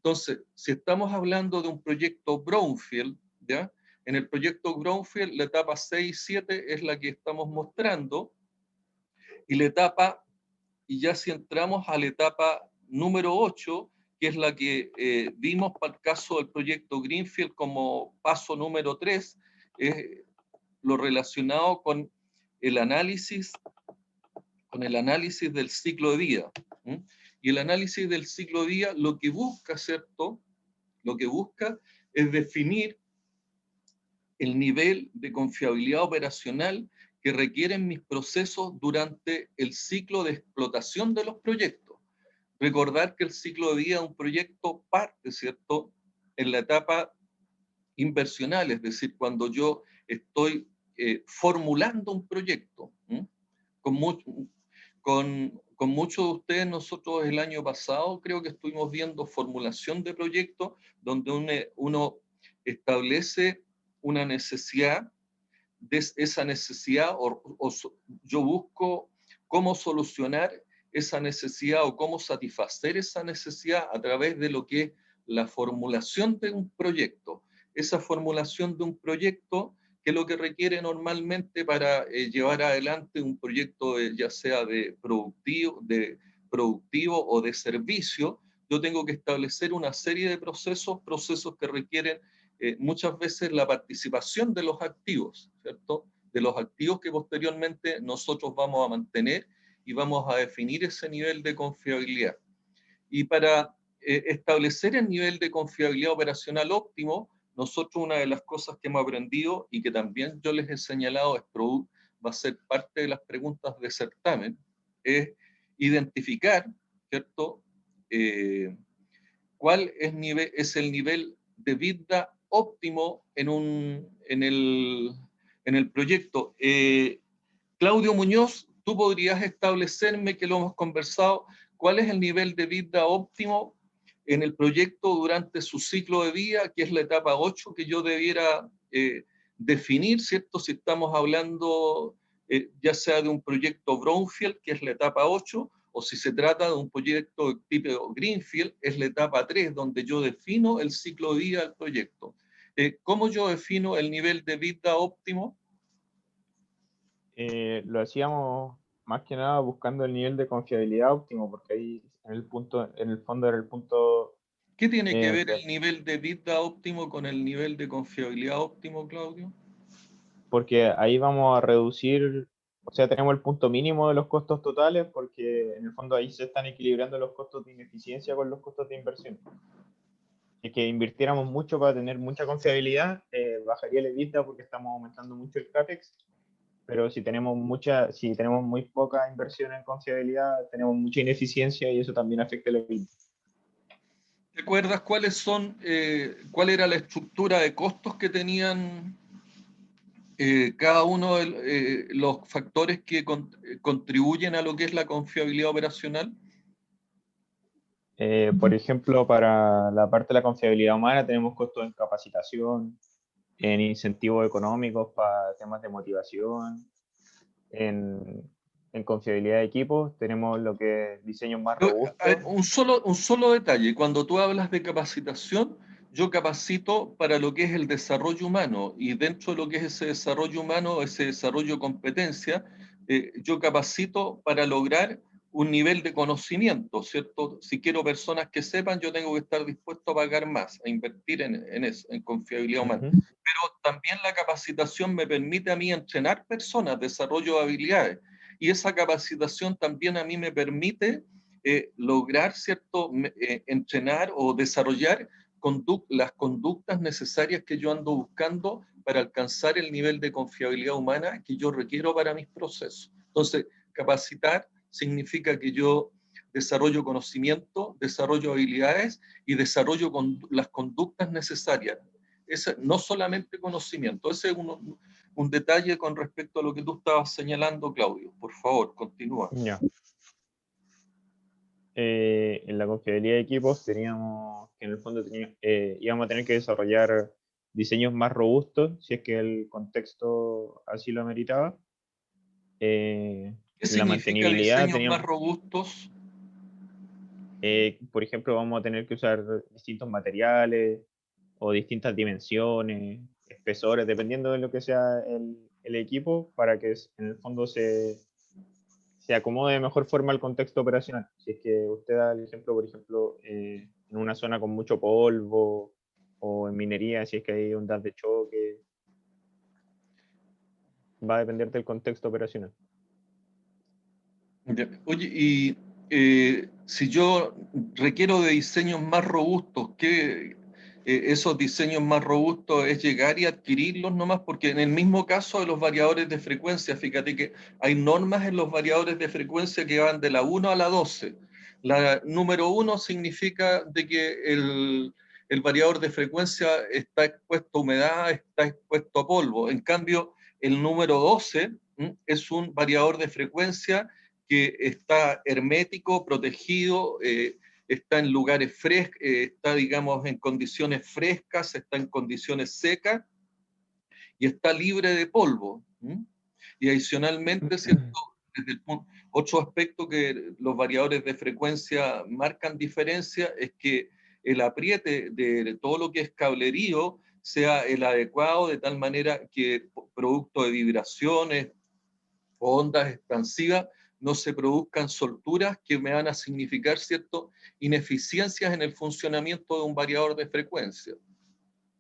Entonces, si estamos hablando de un proyecto Brownfield, ¿ya?, en el proyecto Brownfield, la etapa 6 y 7 es la que estamos mostrando, y ya si entramos a la etapa número 8, que es la que vimos para el caso del proyecto Greenfield como paso número 3, es lo relacionado con el análisis del ciclo de vida. Y el análisis del ciclo de vida lo que busca, ¿cierto?, lo que busca es definir el nivel de confiabilidad operacional que requieren mis procesos durante el ciclo de explotación de los proyectos. Recordar que el ciclo de vida de un proyecto parte, ¿cierto?, en la etapa inversional, es decir, cuando yo estoy formulando un proyecto. Con muchos de ustedes, nosotros el año pasado creo que estuvimos viendo formulación de proyectos, donde uno establece una necesidad, esa necesidad, yo busco cómo solucionar esa necesidad o cómo satisfacer esa necesidad a través de lo que es la formulación de un proyecto. Esa formulación de un proyecto, que es lo que requiere normalmente para llevar adelante un proyecto ya sea de productivo o de servicio. Yo tengo que establecer una serie de procesos que requieren muchas veces la participación de los activos, ¿cierto?, de los activos que posteriormente nosotros vamos a mantener y vamos a definir ese nivel de confiabilidad. Y para establecer el nivel de confiabilidad operacional óptimo, nosotros una de las cosas que hemos aprendido y que también yo les he señalado, va a ser parte de las preguntas de certamen, es identificar, ¿cierto?, cuál es el nivel de EBITDA óptimo en el proyecto. Claudio Muñoz, tú podrías establecerme, que lo hemos conversado, cuál es el nivel de EBITDA óptimo en el proyecto durante su ciclo de vida, que es la etapa 8 que yo debiera definir, ¿cierto? Si estamos hablando ya sea de un proyecto Brownfield, que es la etapa 8, o si se trata de un proyecto tipo Greenfield, es la etapa 3, donde yo defino el ciclo de vida del proyecto. ¿Cómo yo defino el nivel de EBITDA óptimo? Lo hacíamos más que nada buscando el nivel de confiabilidad óptimo, porque ahí en el fondo era el punto. ¿Qué tiene que ver el nivel de EBITDA óptimo con el nivel de confiabilidad óptimo, Claudio? Porque ahí vamos a reducir, o sea, tenemos el punto mínimo de los costos totales, porque en el fondo ahí se están equilibrando los costos de ineficiencia con los costos de inversión. Si es que invirtiéramos mucho para tener mucha confiabilidad, bajaría el EBITDA porque estamos aumentando mucho el CAPEX, pero si tenemos muy poca inversión en confiabilidad, tenemos mucha ineficiencia y eso también afecta el EBITDA. ¿Te acuerdas cuál era la estructura de costos que tenían cada uno de los factores que contribuyen a lo que es la confiabilidad operacional? Por ejemplo, para la parte de la confiabilidad humana tenemos costos en capacitación, en incentivos económicos para temas de motivación, en confiabilidad de equipos tenemos lo que es diseños más robustos. Un solo detalle, cuando tú hablas de capacitación, yo capacito para lo que es el desarrollo humano y dentro de lo que es ese desarrollo humano, ese desarrollo de competencia, yo capacito para lograr un nivel de conocimiento, ¿cierto? Si quiero personas que sepan, yo tengo que estar dispuesto a pagar más, a invertir en eso, en confiabilidad humana. Uh-huh. Pero también la capacitación me permite a mí entrenar personas, desarrollo de habilidades. Y esa capacitación también a mí me permite lograr, ¿cierto?, entrenar o desarrollar las conductas necesarias que yo ando buscando para alcanzar el nivel de confiabilidad humana que yo requiero para mis procesos. Entonces, capacitar significa que yo desarrollo conocimiento, desarrollo habilidades y desarrollo las conductas necesarias. No solamente conocimiento, ese es un detalle con respecto a lo que tú estabas señalando, Claudio. Por favor, continúa. Ya. En la confiabilidad de equipos teníamos que en el fondo íbamos a tener que desarrollar diseños más robustos si es que el contexto así lo ameritaba. ¿Qué La significa mantenibilidad diseños más robustos? Por ejemplo, vamos a tener que usar distintos materiales o distintas dimensiones, espesores, dependiendo de lo que sea el equipo, para que en el fondo se acomode de mejor forma al contexto operacional. Si es que usted da el ejemplo, por ejemplo, en una zona con mucho polvo o en minería, si es que hay ondas de choque, va a depender del contexto operacional. Oye, y si yo requiero de diseños más robustos, ¿qué esos diseños más robustos es llegar y adquirirlos nomás? Porque en el mismo caso de los variadores de frecuencia, fíjate que hay normas en los variadores de frecuencia que van de la 1 a la 12. La número 1 significa de que el variador de frecuencia está expuesto a humedad, está expuesto a polvo. En cambio, el número 12 es un variador de frecuencia que está hermético, protegido, está en lugares frescos, está, digamos, en condiciones frescas, está en condiciones secas y está libre de polvo. Y adicionalmente, ¿cierto? Desde otro aspecto que los variadores de frecuencia marcan diferencia es que el apriete de todo lo que es cablerío sea el adecuado de tal manera que producto de vibraciones o ondas expansivas no se produzcan solturas que me van a significar, ¿cierto?, ineficiencias en el funcionamiento de un variador de frecuencia.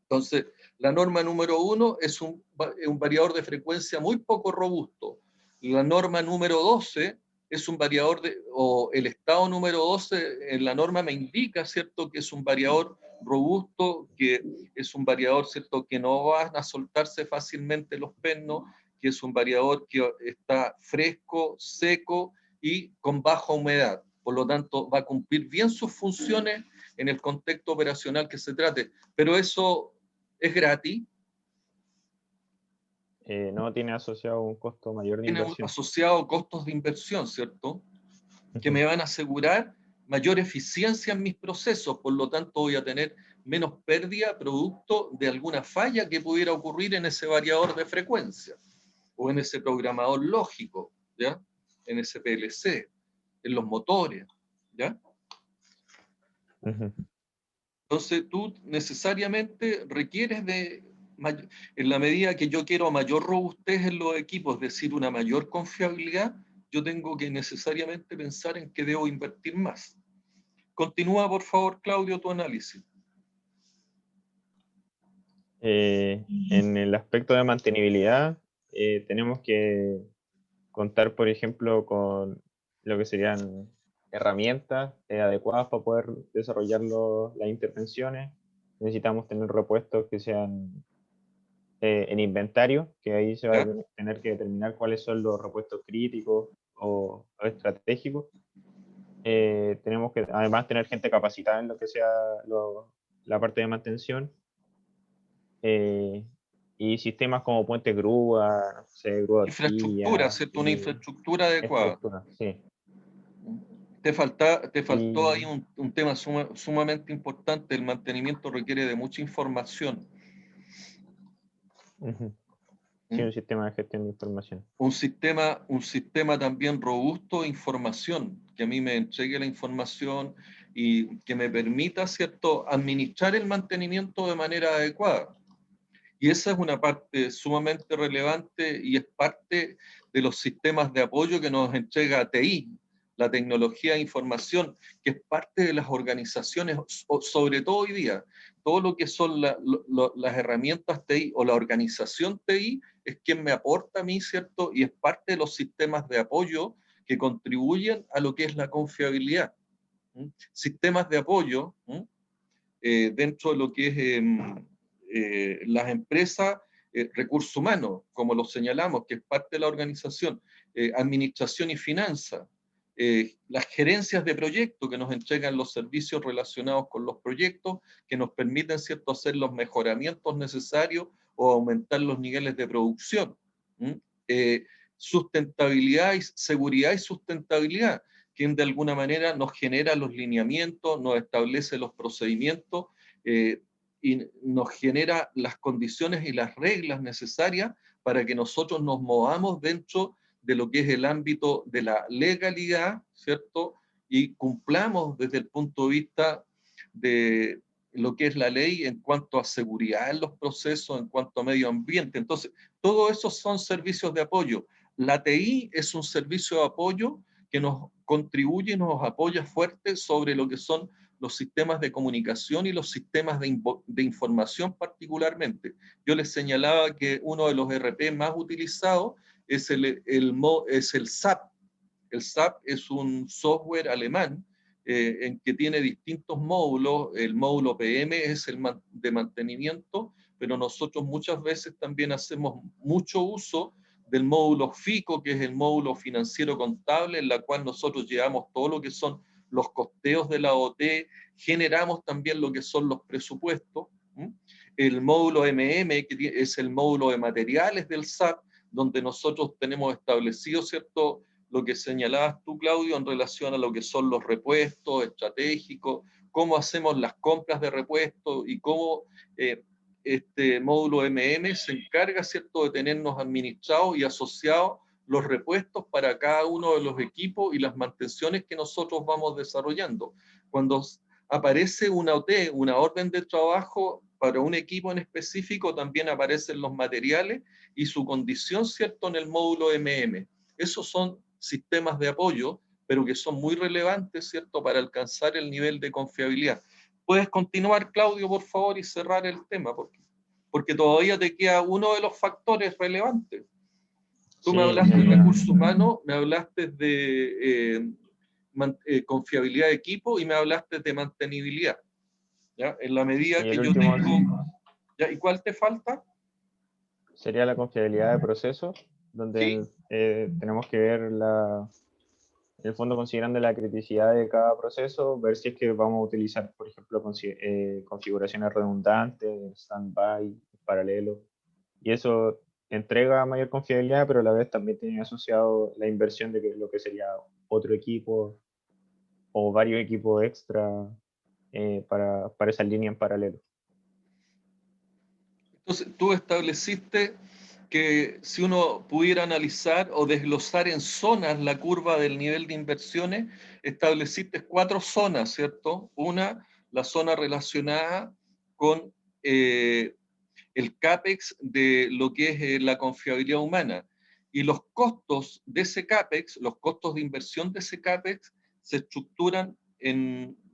Entonces, la norma número 1 es un variador de frecuencia muy poco robusto. La norma número 12 es un variador o el estado número 12 en la norma me indica, ¿cierto?, que es un variador robusto, que es un variador, ¿cierto?, que no van a soltarse fácilmente los pernos, que es un variador que está fresco, seco y con baja humedad. Por lo tanto, va a cumplir bien sus funciones en el contexto operacional que se trate. Pero eso es gratis. No tiene asociado un costo mayor de Tiene inversión. asociado costos de inversión, ¿cierto? Que me van a asegurar mayor eficiencia en mis procesos, por lo tanto voy a tener menos pérdida producto de alguna falla que pudiera ocurrir en ese variador de frecuencia o en ese programador lógico, ¿ya? En ese PLC, en los motores, ¿ya? Entonces tú necesariamente requieres en la medida que yo quiero mayor robustez en los equipos, es decir, una mayor confiabilidad, yo tengo que necesariamente pensar en que debo invertir más. Continúa, por favor, Claudio, tu análisis. En el aspecto de mantenibilidad, tenemos que contar, por ejemplo, con lo que serían herramientas adecuadas para poder desarrollar las intervenciones. Necesitamos tener repuestos que sean en inventario, que ahí se va a ¿Ya? tener que determinar cuáles son los repuestos críticos o estratégicos. Tenemos que además tener gente capacitada en lo que sea la parte de mantención. Y sistemas como puente grúa, no sé, grúa de Infraestructura, horquilla, ¿cierto? Una infraestructura adecuada. estructura, sí. Te faltó ahí Y, un tema sumamente importante. El mantenimiento requiere de mucha información. ujú, sí, ¿Mm? un sistema de gestión de información. Un sistema también robusto de información, que a mí me entregue la información y que me permita, ¿cierto?, administrar el mantenimiento de manera adecuada. Y esa es una parte sumamente relevante y es parte de los sistemas de apoyo que nos entrega TI, la tecnología de información, que es parte de las organizaciones, sobre todo hoy día. Todo lo que son las herramientas TI o la organización TI es quien me aporta a mí, ¿cierto? Y es parte de los sistemas de apoyo que contribuyen a lo que es la confiabilidad. ¿Mm? Sistemas de apoyo, dentro de lo que es las empresas, recursos humanos, como lo señalamos, que es parte de la organización, administración y finanzas, las gerencias de proyectos que nos entregan los servicios relacionados con los proyectos, que nos permiten, ¿cierto?, hacer los mejoramientos necesarios o aumentar los niveles de producción. Sustentabilidad y seguridad y sustentabilidad, quien de alguna manera nos genera los lineamientos, nos establece los procedimientos y nos genera las condiciones y las reglas necesarias para que nosotros nos movamos dentro de lo que es el ámbito de la legalidad, ¿cierto? Y cumplamos desde el punto de vista de lo que es la ley en cuanto a seguridad en los procesos, en cuanto a medio ambiente. Entonces, todo eso son servicios de apoyo. La TI es un servicio de apoyo que nos contribuye y nos apoya fuerte sobre lo que son los sistemas de comunicación y los sistemas de información particularmente. Yo les señalaba que uno de los ERP más utilizados es el SAP. El SAP es un software alemán en que tiene distintos módulos. El módulo PM es el de mantenimiento, pero nosotros muchas veces también hacemos mucho uso del módulo FICO, que es el módulo financiero contable, en la cual nosotros llevamos todo lo que son los costeos de la OT, generamos también lo que son los presupuestos. El módulo MM, que es el módulo de materiales del SAP, donde nosotros tenemos establecido, ¿cierto?, lo que señalabas tú, Claudio, en relación a lo que son los repuestos estratégicos, cómo hacemos las compras de repuestos y cómo este módulo MM se encarga, ¿cierto?, de tenernos administrados y asociados los repuestos para cada uno de los equipos y las mantenciones que nosotros vamos desarrollando. Cuando aparece una OT, una orden de trabajo para un equipo en específico, también aparecen los materiales y su condición, ¿cierto?, en el módulo MM. Esos son sistemas de apoyo, pero que son muy relevantes, ¿cierto?, para alcanzar el nivel de confiabilidad. ¿Puedes continuar, Claudio, por favor, y cerrar el tema? Porque todavía te queda uno de los factores relevantes. Tú Sí, me hablaste de recursos humanos, me hablaste de confiabilidad de equipo y me hablaste de mantenibilidad. ¿Ya? En la medida y que el yo último tengo... ¿Ya? ¿Y cuál te falta? sería la confiabilidad de procesos, donde Sí. tenemos que ver en el fondo, considerando la criticidad de cada proceso, ver si es que vamos a utilizar, por ejemplo, configuraciones redundantes, stand-by, paralelo, y eso entrega mayor confiabilidad, pero a la vez también tiene asociado la inversión de lo que sería otro equipo o varios equipos extra para esa línea en paralelo. Entonces, tú estableciste que si uno pudiera analizar o desglosar en zonas la curva del nivel de inversiones, estableciste 4 zonas, ¿cierto? Una, la zona relacionada con el CAPEX de lo que es la confiabilidad humana. Y los costos de ese CAPEX, los costos de inversión de ese CAPEX, se estructuran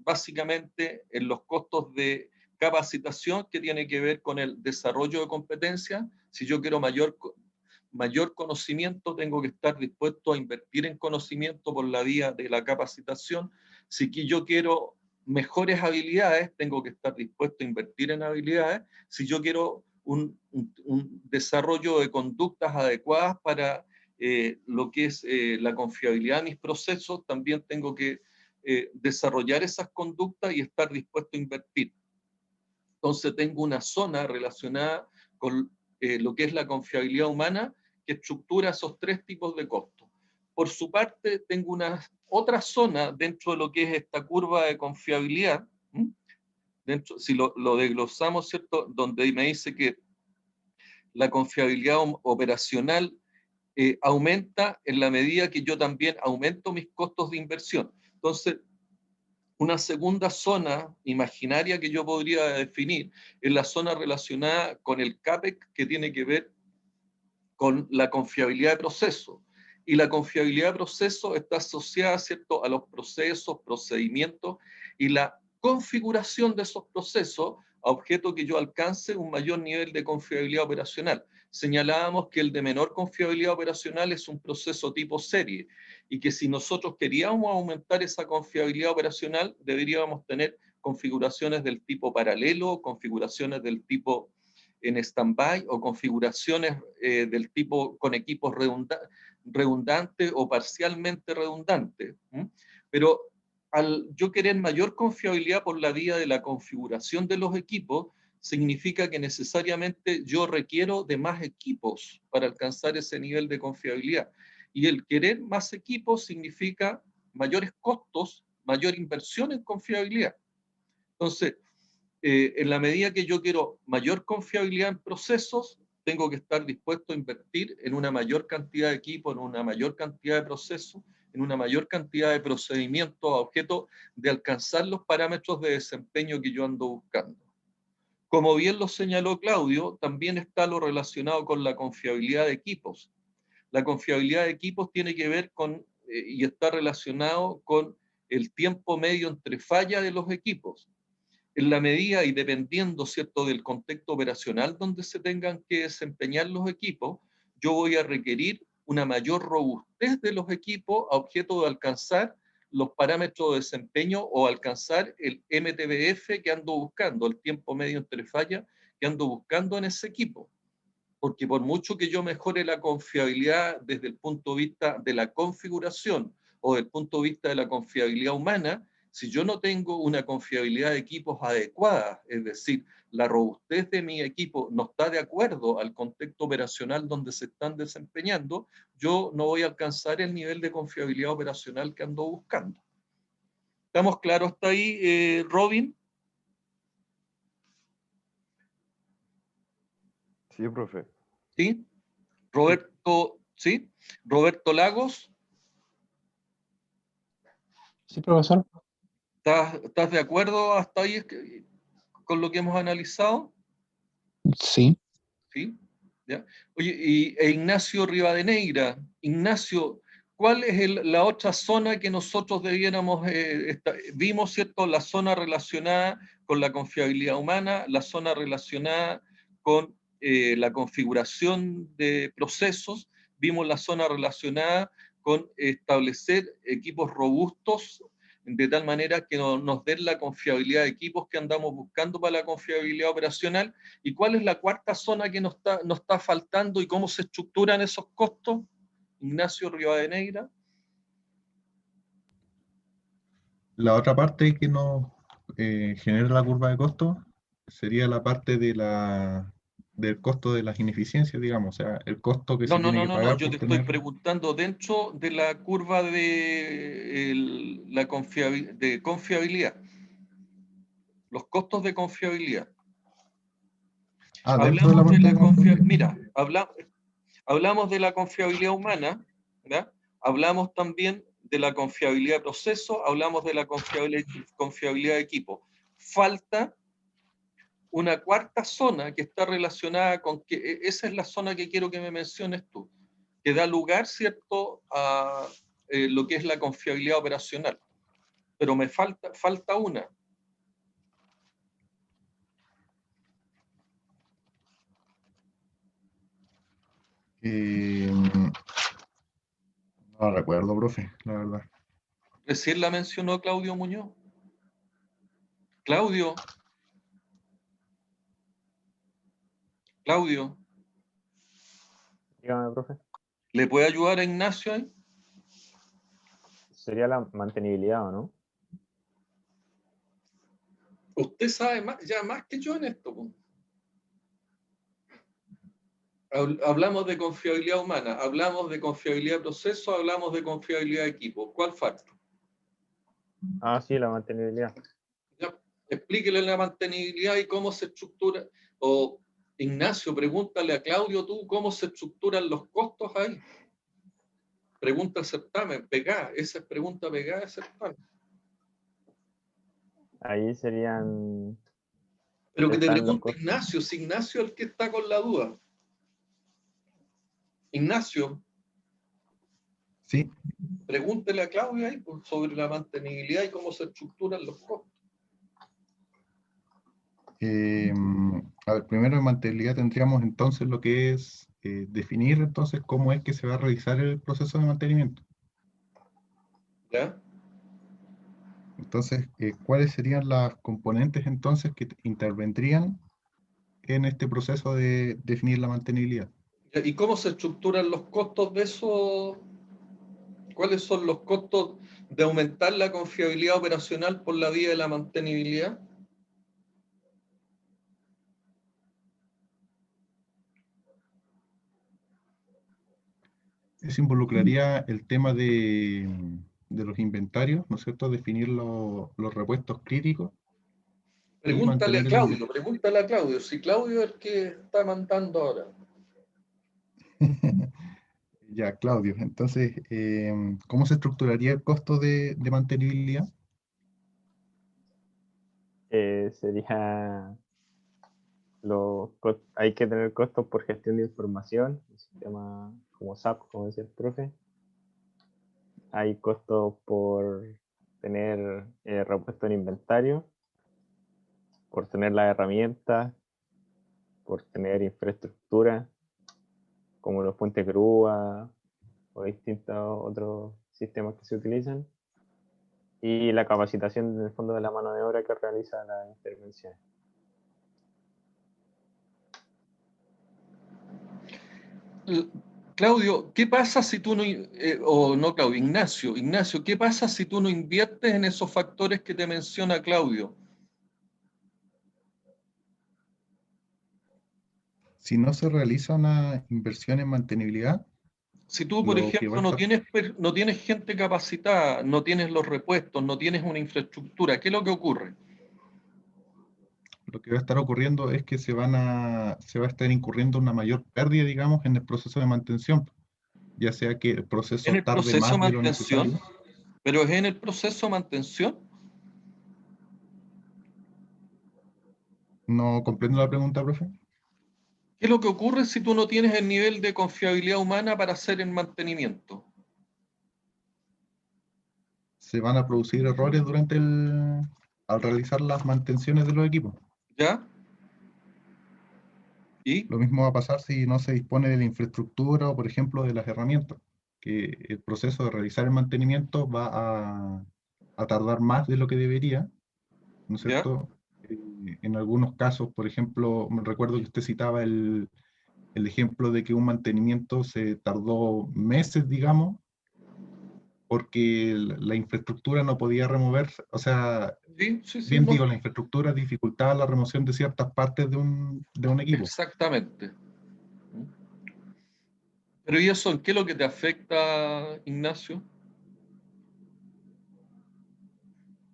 básicamente en los costos de capacitación, que tiene que ver con el desarrollo de competencias. Si yo quiero mayor conocimiento, tengo que estar dispuesto a invertir en conocimiento por la vía de la capacitación. Si yo quiero mejores habilidades, tengo que estar dispuesto a invertir en habilidades. Si yo quiero un desarrollo de conductas adecuadas para lo que es la confiabilidad de mis procesos, también tengo que desarrollar esas conductas y estar dispuesto a invertir. Entonces tengo una zona relacionada con lo que es la confiabilidad humana que estructura esos tres tipos de costos. Por su parte, tengo una otra zona dentro de lo que es esta curva de confiabilidad, dentro, si lo desglosamos, ¿cierto? Donde me dice que la confiabilidad operacional aumenta en la medida que yo también aumento mis costos de inversión. Entonces, una segunda zona imaginaria que yo podría definir es la zona relacionada con el CAPEX, que tiene que ver con la confiabilidad de procesos. Y la confiabilidad de procesos está asociada, ¿cierto?, a los procesos, procedimientos y la configuración de esos procesos a objeto que yo alcance un mayor nivel de confiabilidad operacional. Señalábamos que el de menor confiabilidad operacional es un proceso tipo serie y que si nosotros queríamos aumentar esa confiabilidad operacional, deberíamos tener configuraciones del tipo paralelo, configuraciones del tipo en stand-by o configuraciones del tipo con equipos redundantes o parcialmente redundantes. Pero al yo querer mayor confiabilidad por la vía de la configuración de los equipos, significa que necesariamente yo requiero de más equipos para alcanzar ese nivel de confiabilidad. Y el querer más equipos significa mayores costos, mayor inversión en confiabilidad. Entonces, en la medida que yo quiero mayor confiabilidad en procesos, tengo que estar dispuesto a invertir en una mayor cantidad de equipos, en una mayor cantidad de procesos, en una mayor cantidad de procedimientos a objeto de alcanzar los parámetros de desempeño que yo ando buscando. Como bien lo señaló Claudio, también está lo relacionado con la confiabilidad de equipos. La confiabilidad de equipos tiene que ver con, y está relacionado con el tiempo medio entre falla de los equipos. En la medida y dependiendo, ¿cierto?, del contexto operacional donde se tengan que desempeñar los equipos, yo voy a requerir una mayor robustez de los equipos a objeto de alcanzar los parámetros de desempeño o alcanzar el MTBF que ando buscando, el tiempo medio entre fallas que ando buscando en ese equipo. Porque por mucho que yo mejore la confiabilidad desde el punto de vista de la configuración o del punto de vista de la confiabilidad humana, si yo no tengo una confiabilidad de equipos adecuada, es decir, la robustez de mi equipo no está de acuerdo al contexto operacional donde se están desempeñando, yo no voy a alcanzar el nivel de confiabilidad operacional que ando buscando. ¿Estamos claros hasta ahí, Robin? Sí, profe. ¿Sí? Roberto, ¿sí? Roberto Lagos, Sí, profesor. ¿estás de acuerdo hasta ahí con lo que hemos analizado? Sí. ¿Sí? ¿Ya? Oye, Ignacio Rivadeneira, Ignacio, ¿cuál es la otra zona que nosotros debiéramos, vimos, ¿cierto? La zona relacionada con la confiabilidad humana, la zona relacionada con la configuración de procesos, vimos la zona relacionada con establecer equipos robustos de tal manera que nos den la confiabilidad de equipos que andamos buscando para la confiabilidad operacional. ¿Y cuál es la cuarta zona que nos está faltando y cómo se estructuran esos costos? Ignacio Rivadeneira. La otra parte que nos genera la curva de costo sería la parte del costo de las ineficiencias, digamos, o sea, el costo que se tiene que No, pagar yo por te estoy tener. preguntando dentro de la curva de la confiabilidad, los costos de confiabilidad. Dentro de la Hablamos de parte la de confiabilidad, confiabilidad. mira, hablamos de la confiabilidad humana, ¿verdad? Hablamos también de la confiabilidad de proceso, hablamos de la confiabilidad de equipo. Falta una cuarta zona que está relacionada con que esa es la zona que quiero que me menciones tú, que da lugar, ¿cierto?, a lo que es la confiabilidad operacional. Pero me falta una. No la recuerdo, profe, la verdad. Recién la mencionó Claudio Muñoz. Claudio, Claudio, Dígame, profe. ¿le puede ayudar a Ignacio ahí? Sería la mantenibilidad, ¿o no? Usted sabe más, ya más que yo en esto, po. Hablamos de confiabilidad humana, hablamos de confiabilidad de proceso, hablamos de confiabilidad de equipo. ¿Cuál falta? Ah, sí, la mantenibilidad. Ya, explíquele la mantenibilidad y cómo se estructura. O Ignacio, pregúntale a Claudio tú cómo se estructuran los costos ahí. Pregunta certamen, pegada, esa es pregunta pegada de certamen. Ahí serían... Pero que te están los pregunte costos. Ignacio, si Ignacio es el que está con la duda. Ignacio, Sí, pregúntele a Claudio ahí sobre la mantenibilidad y cómo se estructuran los costos. a ver, primero en mantenibilidad tendríamos entonces lo que es definir entonces cómo es que se va a realizar el proceso de mantenimiento. ¿Ya? Entonces, ¿cuáles serían las componentes entonces que intervendrían en este proceso de definir la mantenibilidad? ¿Y cómo se estructuran los costos de eso? ¿Cuáles son los costos de aumentar la confiabilidad operacional por la vía de la mantenibilidad? Eso involucraría el tema de los inventarios, ¿no es cierto? Definir los repuestos críticos y mantener el inventario. Pregúntale a Claudio, si Claudio es el que está mandando ahora. Ya, Claudio, entonces, ¿cómo se estructuraría el costo de mantenibilidad? Sería... hay que tener costos por gestión de información, un sistema como SAP, como decía el profe. Hay costos por tener repuesto en inventario, por tener las herramientas, por tener infraestructura, como los puentes grúa o distintos otros sistemas que se utilizan. Y la capacitación en el fondo de la mano de obra que realiza la intervención. Claudio, ¿qué pasa si tú no, o no Claudio, Ignacio, ¿qué pasa si tú no inviertes en esos factores que te menciona Claudio? Si no se realiza una inversión en mantenibilidad, Si tú, por lo que va a ejemplo, estar, no tienes gente capacitada, no tienes los repuestos, no tienes una infraestructura, ¿qué es lo que ocurre? lo que va a estar ocurriendo es que se va a estar incurriendo una mayor pérdida, digamos, en el proceso de mantención, ya sea que el En proceso el tarde proceso de más de lo mantención, necesario. pero es en el proceso de mantención. No comprendo la pregunta, profe. ¿Qué es lo que ocurre si tú no tienes el nivel de confiabilidad humana para hacer el mantenimiento? Se van a producir errores al realizar las mantenciones de los equipos. ¿Ya? ¿Y? Lo mismo va a pasar si no se dispone de la infraestructura o, por ejemplo, de las herramientas, que el proceso de realizar el mantenimiento va a tardar más de lo que debería, ¿no es ¿Ya? cierto? En algunos casos, por ejemplo, me recuerdo que usted citaba el ejemplo de que un mantenimiento se tardó meses, digamos, porque la infraestructura no podía removerse, o sea, Sí, sí, sí, bien no. digo, la infraestructura dificultaba la remoción de ciertas partes de un equipo. Exactamente. Pero ¿y eso en qué es lo que te afecta, Ignacio?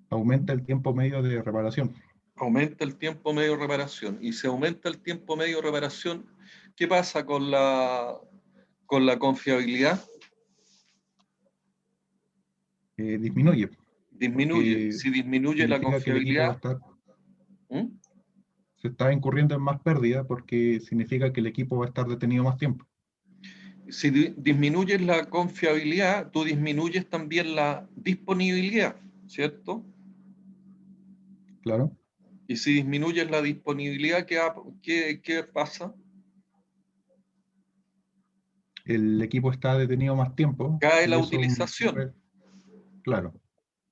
Aumenta el tiempo medio de reparación. Aumenta el tiempo medio de reparación. Y si aumenta el tiempo medio de reparación, ¿qué pasa con la confiabilidad? Disminuye, Disminuye. Y porque si disminuye la significa que el equipo confiabilidad, ¿Mm? se está incurriendo en más pérdida, porque significa que el equipo va a estar detenido más tiempo. Si disminuyes la confiabilidad, tú disminuyes también la disponibilidad, ¿cierto? Claro, Y si disminuyes la disponibilidad, ¿qué pasa? el equipo está detenido más tiempo Cae la y eso me utilización. ocurre, claro,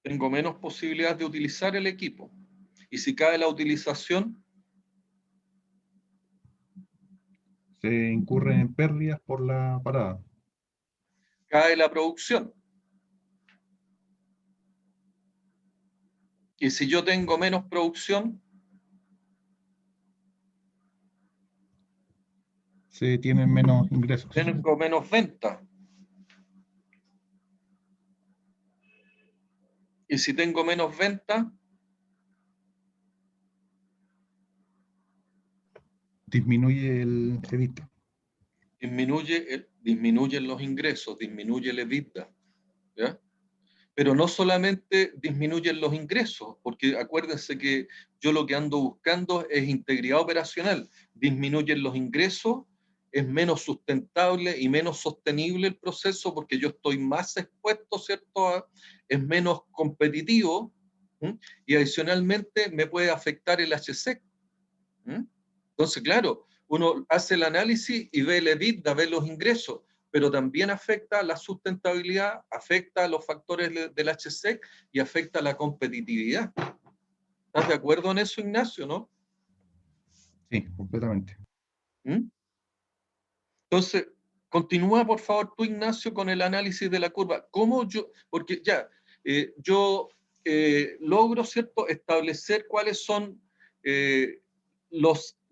Tengo menos posibilidades de utilizar el equipo. Y si cae la utilización, se incurre en pérdidas por la parada. Cae la producción. Y si yo tengo menos producción, Se tienen menos ingresos. tengo menos ventas. Y si tengo menos ventas, Disminuye el EBITDA. disminuyen los ingresos, disminuye el EBITDA. ¿Ya? Pero no solamente disminuyen los ingresos, porque acuérdense que yo lo que ando buscando es integridad operacional. Disminuyen los ingresos, es menos sustentable y menos sostenible el proceso porque yo estoy más expuesto, ¿cierto? Es menos competitivo, ¿m? Y adicionalmente me puede afectar el HSEC. ¿M? Entonces, claro, uno hace el análisis y ve el EBITDA, ve los ingresos, pero también afecta la sustentabilidad, afecta los factores del HSEC y afecta la competitividad. ¿Estás de acuerdo en eso, Ignacio, no? Sí, completamente. ¿Mm? Entonces, continúa por favor tú, Ignacio, con el análisis de la curva. ¿Cómo yo, porque ya, yo logro, ¿cierto?, establecer cuáles son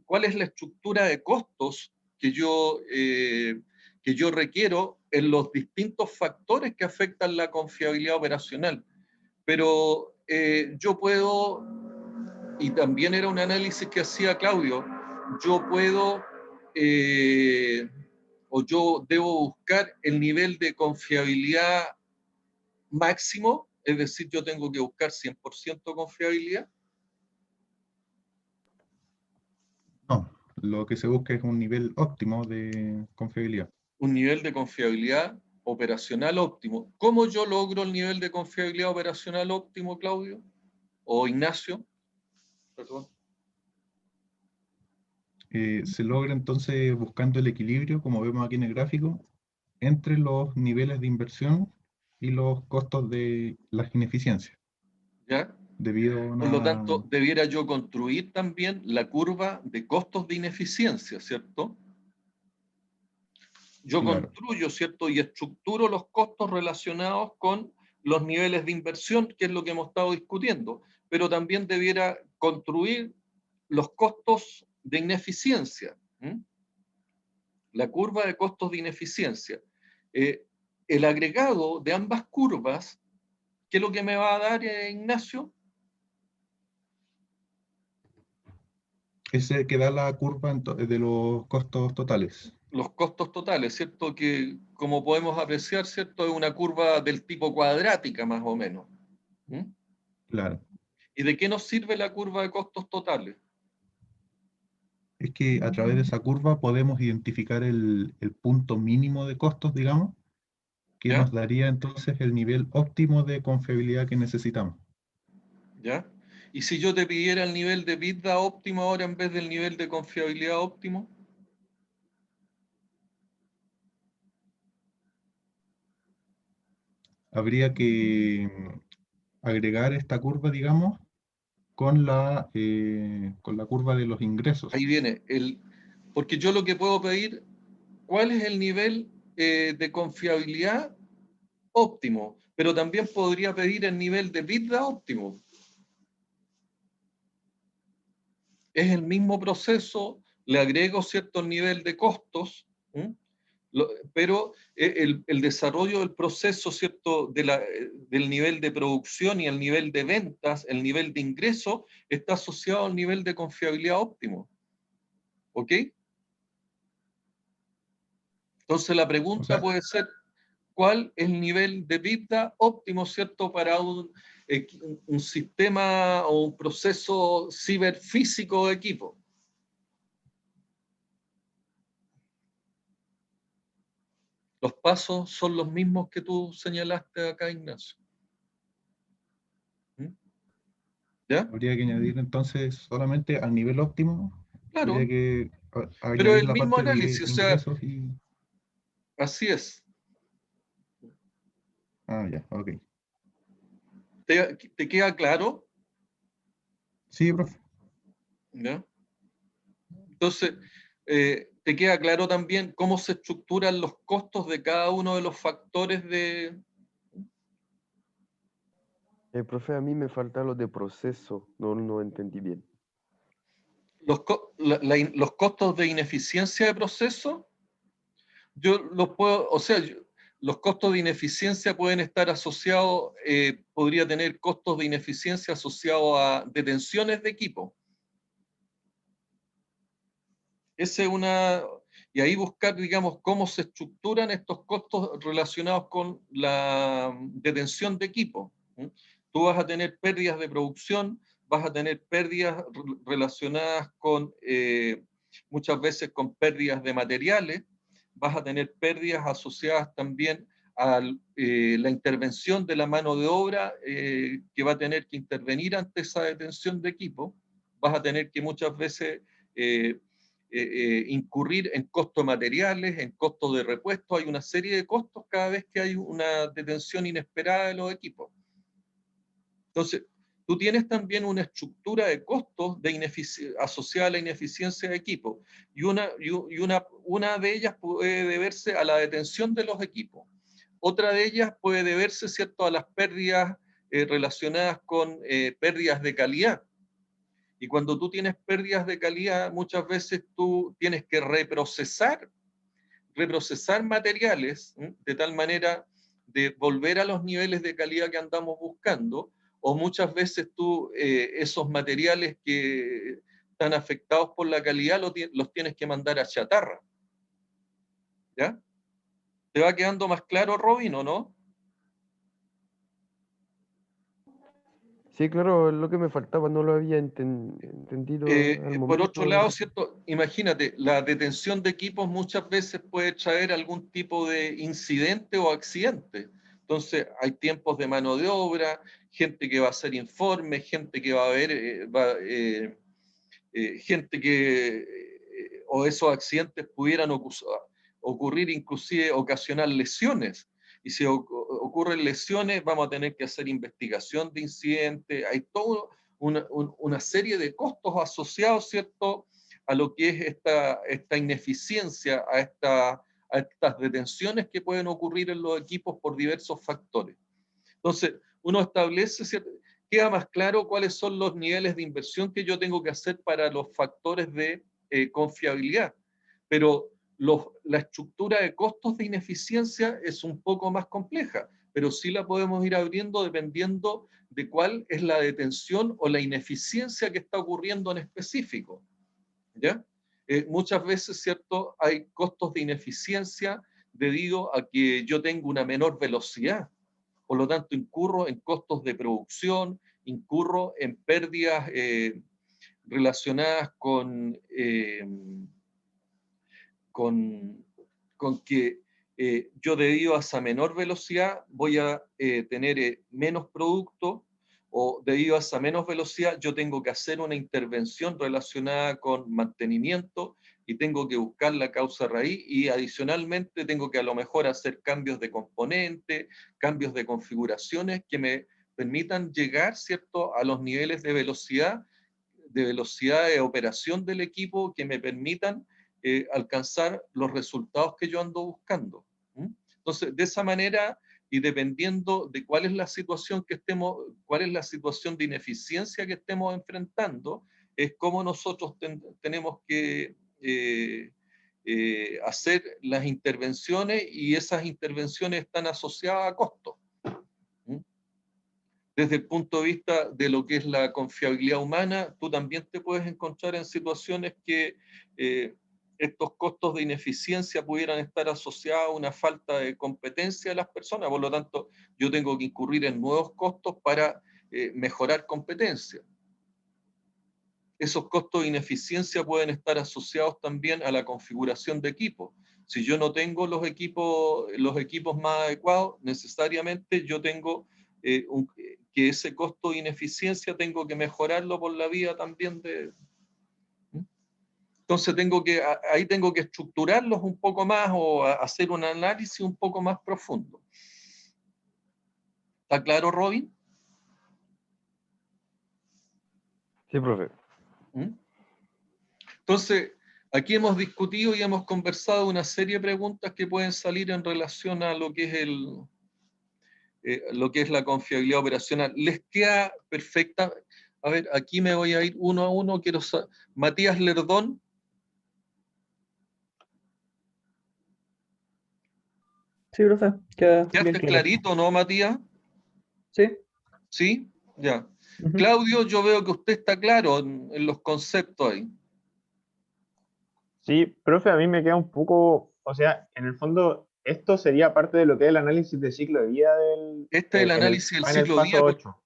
cuál es la estructura de costos que yo requiero en los distintos factores que afectan la confiabilidad operacional. Pero yo puedo, y también era un análisis que hacía Claudio, yo puedo o yo debo buscar el nivel de confiabilidad máximo, es decir, yo tengo que buscar 100% confiabilidad. No, lo que se busca es un nivel óptimo de confiabilidad. Un nivel de confiabilidad operacional óptimo. ¿Cómo yo logro el nivel de confiabilidad operacional óptimo, Claudio? ¿O Ignacio? Perdón. Se logra entonces buscando el equilibrio, como vemos aquí en el gráfico, entre los niveles de inversión y los costos de las ineficiencias. ¿Ya? Debido a Por lo una... tanto, debiera yo construir también la curva de costos de ineficiencia, ¿cierto? Yo Claro, construyo, ¿cierto? Y estructuro los costos relacionados con los niveles de inversión, que es lo que hemos estado discutiendo, pero también debiera construir los costos de ineficiencia. ¿M? La curva de costos de ineficiencia. El agregado de ambas curvas, ¿qué es lo que me va a dar, Ignacio? ese que da la curva de los costos totales. Los costos totales, ¿cierto? Que como podemos apreciar, ¿cierto? Es una curva del tipo cuadrática más o menos. ¿M? Claro. ¿Y de qué nos sirve la curva de costos totales? Es que a través de esa curva podemos identificar el punto mínimo de costos, digamos, que ¿Ya? nos daría entonces el nivel óptimo de confiabilidad que necesitamos. ¿Ya? Y si yo te pidiera el nivel de EBITDA óptimo ahora en vez del nivel de confiabilidad óptimo, Habría que agregar esta curva, digamos, con la curva de los ingresos. ahí viene porque yo lo que puedo pedir, ¿cuál es el nivel de confiabilidad óptimo? Pero también podría pedir el nivel de EBITDA óptimo. Es el mismo proceso, le agrego cierto nivel de costos, ¿m? Pero el desarrollo del proceso, ¿cierto?, del nivel de producción y el nivel de ventas, el nivel de ingreso, está asociado al nivel de confiabilidad óptimo. ¿Ok? Entonces la O pregunta sea, puede ser, ¿cuál es el nivel de EBITDA óptimo, ¿cierto?, para un sistema o un proceso ciberfísico de equipo? Los pasos son los mismos que tú señalaste acá, Ignacio. ¿Mm? ¿Ya? habría que añadir entonces solamente al nivel óptimo, habría Claro, que pero añadir el la mismo parte de análisis, o sea, ingresos y... así es. Ah, ya, ok. ¿Te queda claro? Sí, profe. ¿Ya? Entonces, ¿Te queda claro también cómo se estructuran los costos de cada uno de los factores de... Profe, a mí me falta lo de proceso, no entendí bien. Los costos de ineficiencia de proceso? Yo los puedo, o sea, los costos de ineficiencia pueden estar asociados, podría tener costos de ineficiencia asociados a detenciones de equipo. Esa es una, y ahí buscar, digamos, cómo se estructuran estos costos relacionados con la detención de equipo. Tú vas a tener pérdidas de producción, vas a tener pérdidas relacionadas con, muchas veces con pérdidas de materiales, vas a tener pérdidas asociadas también a la intervención de la mano de obra que va a tener que intervenir ante esa detención de equipo, vas a tener que muchas veces incurrir en costos materiales, en costos de repuesto, hay una serie de costos cada vez que hay una detención inesperada de los equipos. Entonces, tú tienes también una estructura de costos asociada a la ineficiencia de equipos, y una de ellas puede deberse a la detención de los equipos. Otra de ellas puede deberse, ¿cierto?, a las pérdidas relacionadas con pérdidas de calidad. Y cuando tú tienes pérdidas de calidad, muchas veces tú tienes que reprocesar materiales de tal manera de volver a los niveles de calidad que andamos buscando, o muchas veces tú esos materiales que están afectados por la calidad los tienes que mandar a chatarra. ¿Ya? ¿Te va quedando más claro, Robin, o no? Sí, claro, lo que me faltaba no lo había entendido al Por otro lado, momento. ¿cierto? Imagínate, la detención de equipos muchas veces puede traer algún tipo de incidente o accidente. Entonces, hay tiempos de mano de obra, gente que va a hacer informes, gente que va a ver, gente que, o esos accidentes pudieran ocurrir, inclusive ocasionar lesiones. Y si ocurren lesiones, vamos a tener que hacer investigación de incidentes. Hay toda una serie de costos asociados, ¿cierto?, a lo que es esta ineficiencia, a estas detenciones que pueden ocurrir en los equipos por diversos factores. Entonces, uno establece, ¿cierto?, queda más claro cuáles son los niveles de inversión que yo tengo que hacer para los factores de confiabilidad. Pero la estructura de costos de ineficiencia es un poco más compleja, pero sí la podemos ir abriendo dependiendo de cuál es la detención o la ineficiencia que está ocurriendo en específico. ¿Ya? Muchas veces, ¿cierto?, hay costos de ineficiencia debido a que yo tengo una menor velocidad. Por lo tanto, incurro en costos de producción, incurro en pérdidas relacionadas con que yo debido a esa menor velocidad voy a tener menos producto, o debido a esa menos velocidad yo tengo que hacer una intervención relacionada con mantenimiento y tengo que buscar la causa raíz, y adicionalmente tengo que a lo mejor hacer cambios de componentes, cambios de configuraciones que me permitan llegar, ¿cierto?, a los niveles de velocidad de operación del equipo que me permitan alcanzar los resultados que yo ando buscando. Entonces, de esa manera, y dependiendo de cuál es la situación cuál es la situación de ineficiencia que estemos enfrentando, es cómo nosotros tenemos que hacer las intervenciones, y esas intervenciones están asociadas a costos. Desde el punto de vista de lo que es la confiabilidad humana, tú también te puedes encontrar en situaciones que estos costos de ineficiencia pudieran estar asociados a una falta de competencia de las personas. Por lo tanto, yo tengo que incurrir en nuevos costos para mejorar competencia. Esos costos de ineficiencia pueden estar asociados también a la configuración de equipos. Si yo no tengo los equipos más adecuados, necesariamente yo tengo que ese costo de ineficiencia tengo que mejorarlo por la vía también de... Entonces ahí tengo que estructurarlos un poco más, o hacer un análisis un poco más profundo. ¿Está claro, Robin? Sí, profe. Entonces, Aquí hemos discutido y hemos conversado una serie de preguntas que pueden salir en relación a lo que es lo que es la confiabilidad operacional. ¿Les queda perfecta? A ver, aquí me voy a ir uno a uno. Matías Lerdón. Sí, profe, queda bien ¿Quedaste claro. clarito, no, Matías? Sí. ¿Sí? Ya. Ujú. Claudio, yo veo que usted está claro en los conceptos ahí. Sí, profe, a mí me queda un poco, o sea, en el fondo, esto sería parte de lo que es el análisis de ciclo de vida Este es el en análisis del en el ciclo paso día, 8.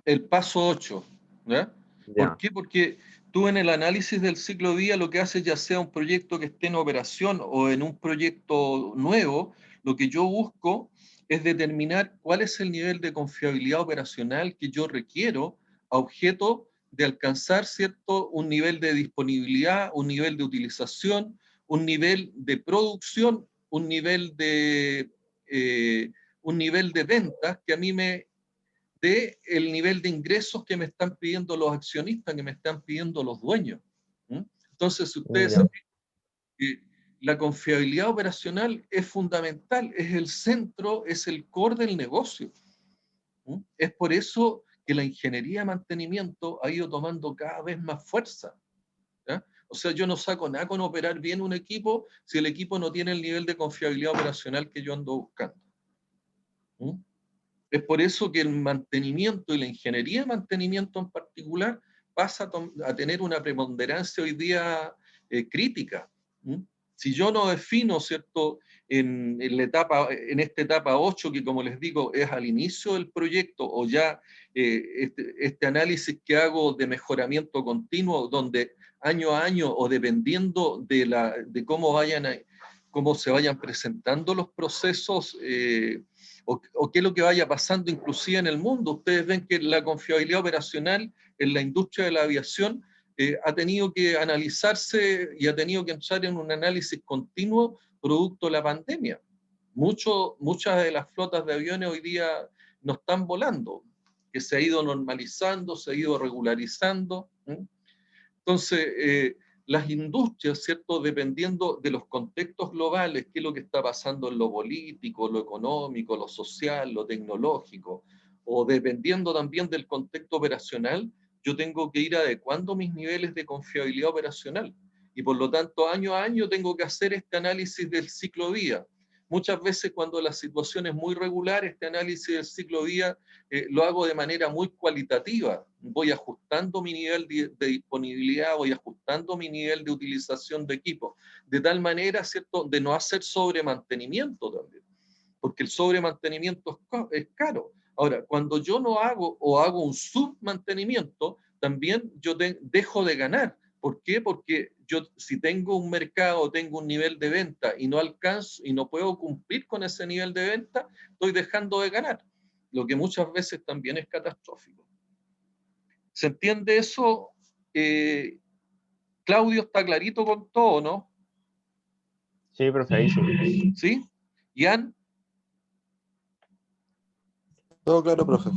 el paso 8. ¿Ya? ¿Por Ya, qué? Porque tú en el análisis del ciclo día lo que haces, ya sea un proyecto que esté en operación o en un proyecto nuevo, lo que yo busco es determinar cuál es el nivel de confiabilidad operacional que yo requiero a objeto de alcanzar, ¿cierto?, un nivel de disponibilidad, un nivel de utilización, un nivel de producción, un nivel de ventas que a mí me dé el nivel de ingresos que me están pidiendo los accionistas, que me están pidiendo los dueños. ¿Mm? Entonces, si ustedes ya, la confiabilidad operacional es fundamental, es el centro, es el core del negocio. ¿Mm? Es por eso que la ingeniería de mantenimiento ha ido tomando cada vez más fuerza. ¿Ya? O sea, yo no saco nada con operar bien un equipo si el equipo no tiene el nivel de confiabilidad operacional que yo ando buscando. ¿Mm? Es por eso que el mantenimiento y la ingeniería de mantenimiento en particular pasa a tener una preponderancia hoy día crítica. ¿Mm? Si yo no defino, ¿cierto?, en esta etapa 8, que como les digo, es al inicio del proyecto, o ya este análisis que hago de mejoramiento continuo, donde año a año, o dependiendo de cómo se vayan presentando los procesos, o qué es lo que vaya pasando inclusive en el mundo. Ustedes ven que la confiabilidad operacional en la industria de la aviación ha tenido que analizarse y ha tenido que entrar en un análisis continuo producto de la pandemia. Muchas de las flotas de aviones hoy día no están volando, que se ha ido normalizando, se ha ido regularizando. Entonces, las industrias, ¿cierto?, dependiendo de los contextos globales, qué es lo que está pasando en lo político, lo económico, lo social, lo tecnológico, o dependiendo también del contexto operacional, yo tengo que ir adecuando mis niveles de confiabilidad operacional. Y por lo tanto, año a año tengo que hacer este análisis del ciclo día. Muchas veces cuando la situación es muy regular, este análisis del ciclo día lo hago de manera muy cualitativa. Voy ajustando mi nivel de disponibilidad, voy ajustando mi nivel de utilización de equipo, de tal manera, ¿cierto?, de no hacer sobremantenimiento también, porque el sobremantenimiento es caro. Ahora, cuando yo no hago o hago un submantenimiento, también yo dejo de ganar. ¿Por qué? Porque yo, si tengo un mercado, tengo un nivel de venta y no alcanzo y no puedo cumplir con ese nivel de venta, estoy dejando de ganar, lo que muchas veces también es catastrófico. ¿Se entiende eso? Claudio, está clarito con todo, ¿no? sí, profe, ahí sí. ¿Sí? Ian, Todo claro, profe.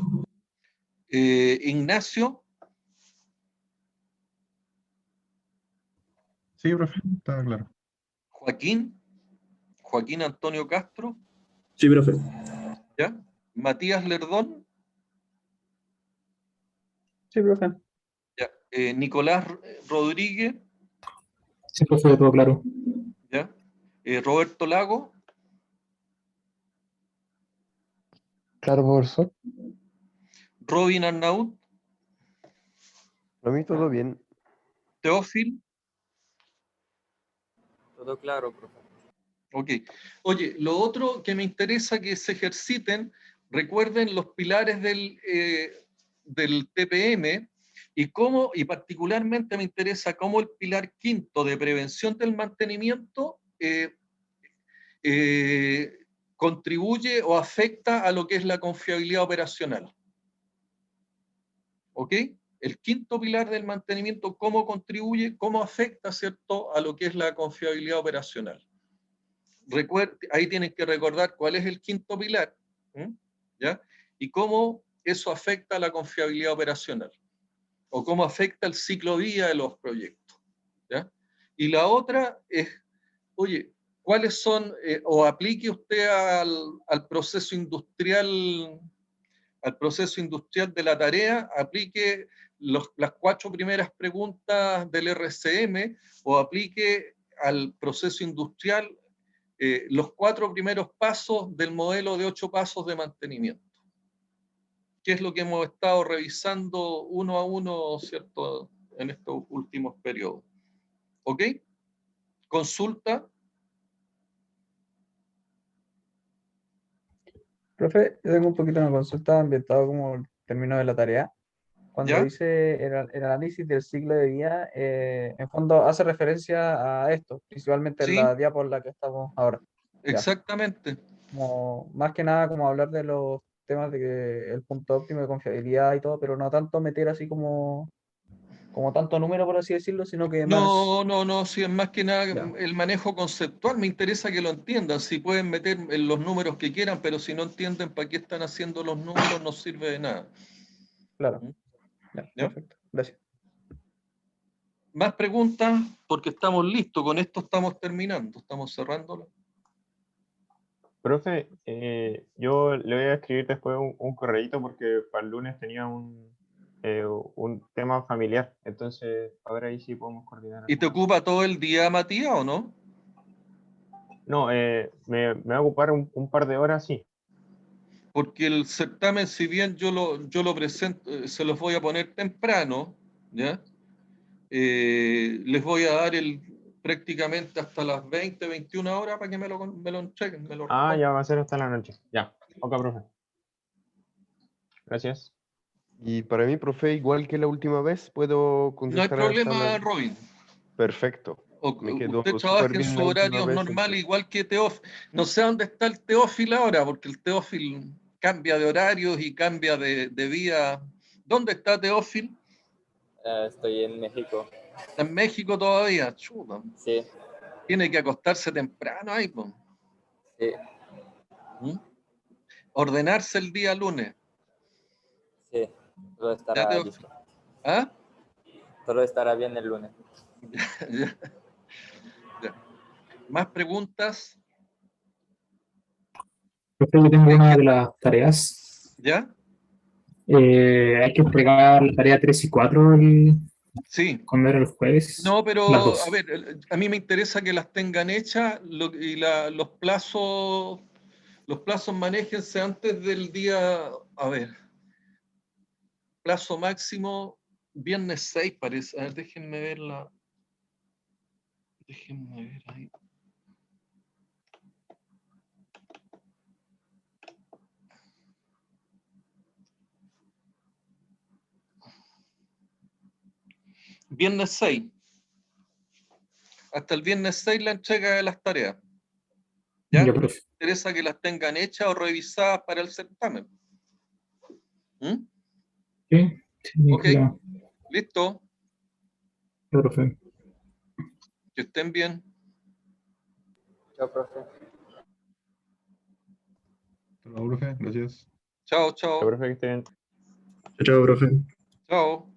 Ignacio, Sí, profe, está claro. Joaquín Antonio Castro, Sí, profe. ¿ya? Matías Lerdón, Sí, profe. ¿ya? Nicolás Rodríguez, Sí, profe, todo claro. ¿ya? Roberto Lago, Claro, profesor. Robin Arnaud, A mí todo bien. Teófil. Todo claro, profe. Ok. Oye, lo otro que me interesa que se ejerciten, recuerden los pilares del TPM y particularmente me interesa cómo el pilar quinto de prevención del mantenimiento eh, contribuye o afecta a lo que es la confiabilidad operacional. ¿Ok? El quinto pilar del mantenimiento, cómo contribuye, cómo afecta, ¿cierto?, a lo que es la confiabilidad operacional. Ahí tienen que recordar cuál es el quinto pilar, ¿ya? Y cómo eso afecta a la confiabilidad operacional, o cómo afecta el ciclo día de los proyectos, ¿ya? Y la otra es, oye, ¿cuáles son, o aplique usted al proceso industrial de la tarea, aplique las 4 primeras preguntas del RCM o aplique al proceso industrial los 4 primeros pasos del modelo de 8 pasos de mantenimiento, que es lo que hemos estado revisando uno a uno, ¿cierto?, en estos últimos periodos. ¿Ok? Consulta. Profe, yo tengo un poquito de una consulta ambientado como el término de la tarea. Cuando ¿Ya? dice el análisis del ciclo de vida, en fondo hace referencia a esto, principalmente en Sí, la diapo en la que estamos ahora. Ya, exactamente. como, más que nada como hablar de los temas de que el punto óptimo de confiabilidad y todo, pero no tanto meter así como tanto número, por así decirlo, sino que más, No, sí, es más que nada ya, el manejo conceptual. Me interesa que lo entiendan. Si pueden meter en los números que quieran, pero si no entienden para qué están haciendo los números, no sirve de nada. claro, ya, ¿Ya? perfecto, gracias. Más preguntas, porque estamos listos. Con esto estamos terminando, estamos cerrándolo. Profe, yo le voy a escribir después un correíto porque para el lunes tenía un tema familiar, entonces a ver ahí sí podemos coordinar. ¿Y te ocupa todo el día, Matías, o no? No, me va a ocupar un par de horas, sí. Porque el certamen, si bien yo lo presento, se los voy a poner temprano, ¿ya? Les voy a dar prácticamente hasta las 20, 21 horas para que me lo entreguen, me lo Ah, respondan. ya va a ser hasta la noche. Ya, ok, profe. Gracias. Y para mí, profe, igual que la última vez, puedo No hay contestar hasta problema, Robin. Perfecto. Me quedó Usted súper trabaja en bien su la última horario vez, normal, entonces. igual que Teófilo. No sé dónde está el Teófilo ahora, porque el Teófilo cambia de horarios y cambia de vía. ¿Dónde está Teófilo? Estoy en México. ¿Está en México todavía? Chuta. Sí, Tiene que acostarse temprano ahí, po. sí, ¿Mm? Ordenarse el día lunes. sí. Todo ¿Ya, estará Teófilo? listo. ¿Ah? Todo estará bien el lunes. Ya, ya. ¿Más preguntas? Profe, yo tengo Hay una que- de las tareas. ¿Ya? Hay que entregar la tarea 3 y 4 Sí. cuando era el jueves. No, Las pero a dos. ver, a mí me interesa que las tengan hechas y los plazos manéjense antes del día, a ver, plazo máximo, viernes 6 parece. A ver, déjenme ver ahí. Viernes 6. Hasta el viernes 6 la entrega de las tareas. ¿Ya? Ya, profe. Me interesa que las tengan hechas o revisadas para el certamen. ¿Mm? Sí, sin ningún Ok, problema. listo. Ya, profe. Que estén bien. Chao, profe. Hasta luego, profe. Gracias. Chao, Ya, chao. profe, que estén bien. Chao, profe. Chao.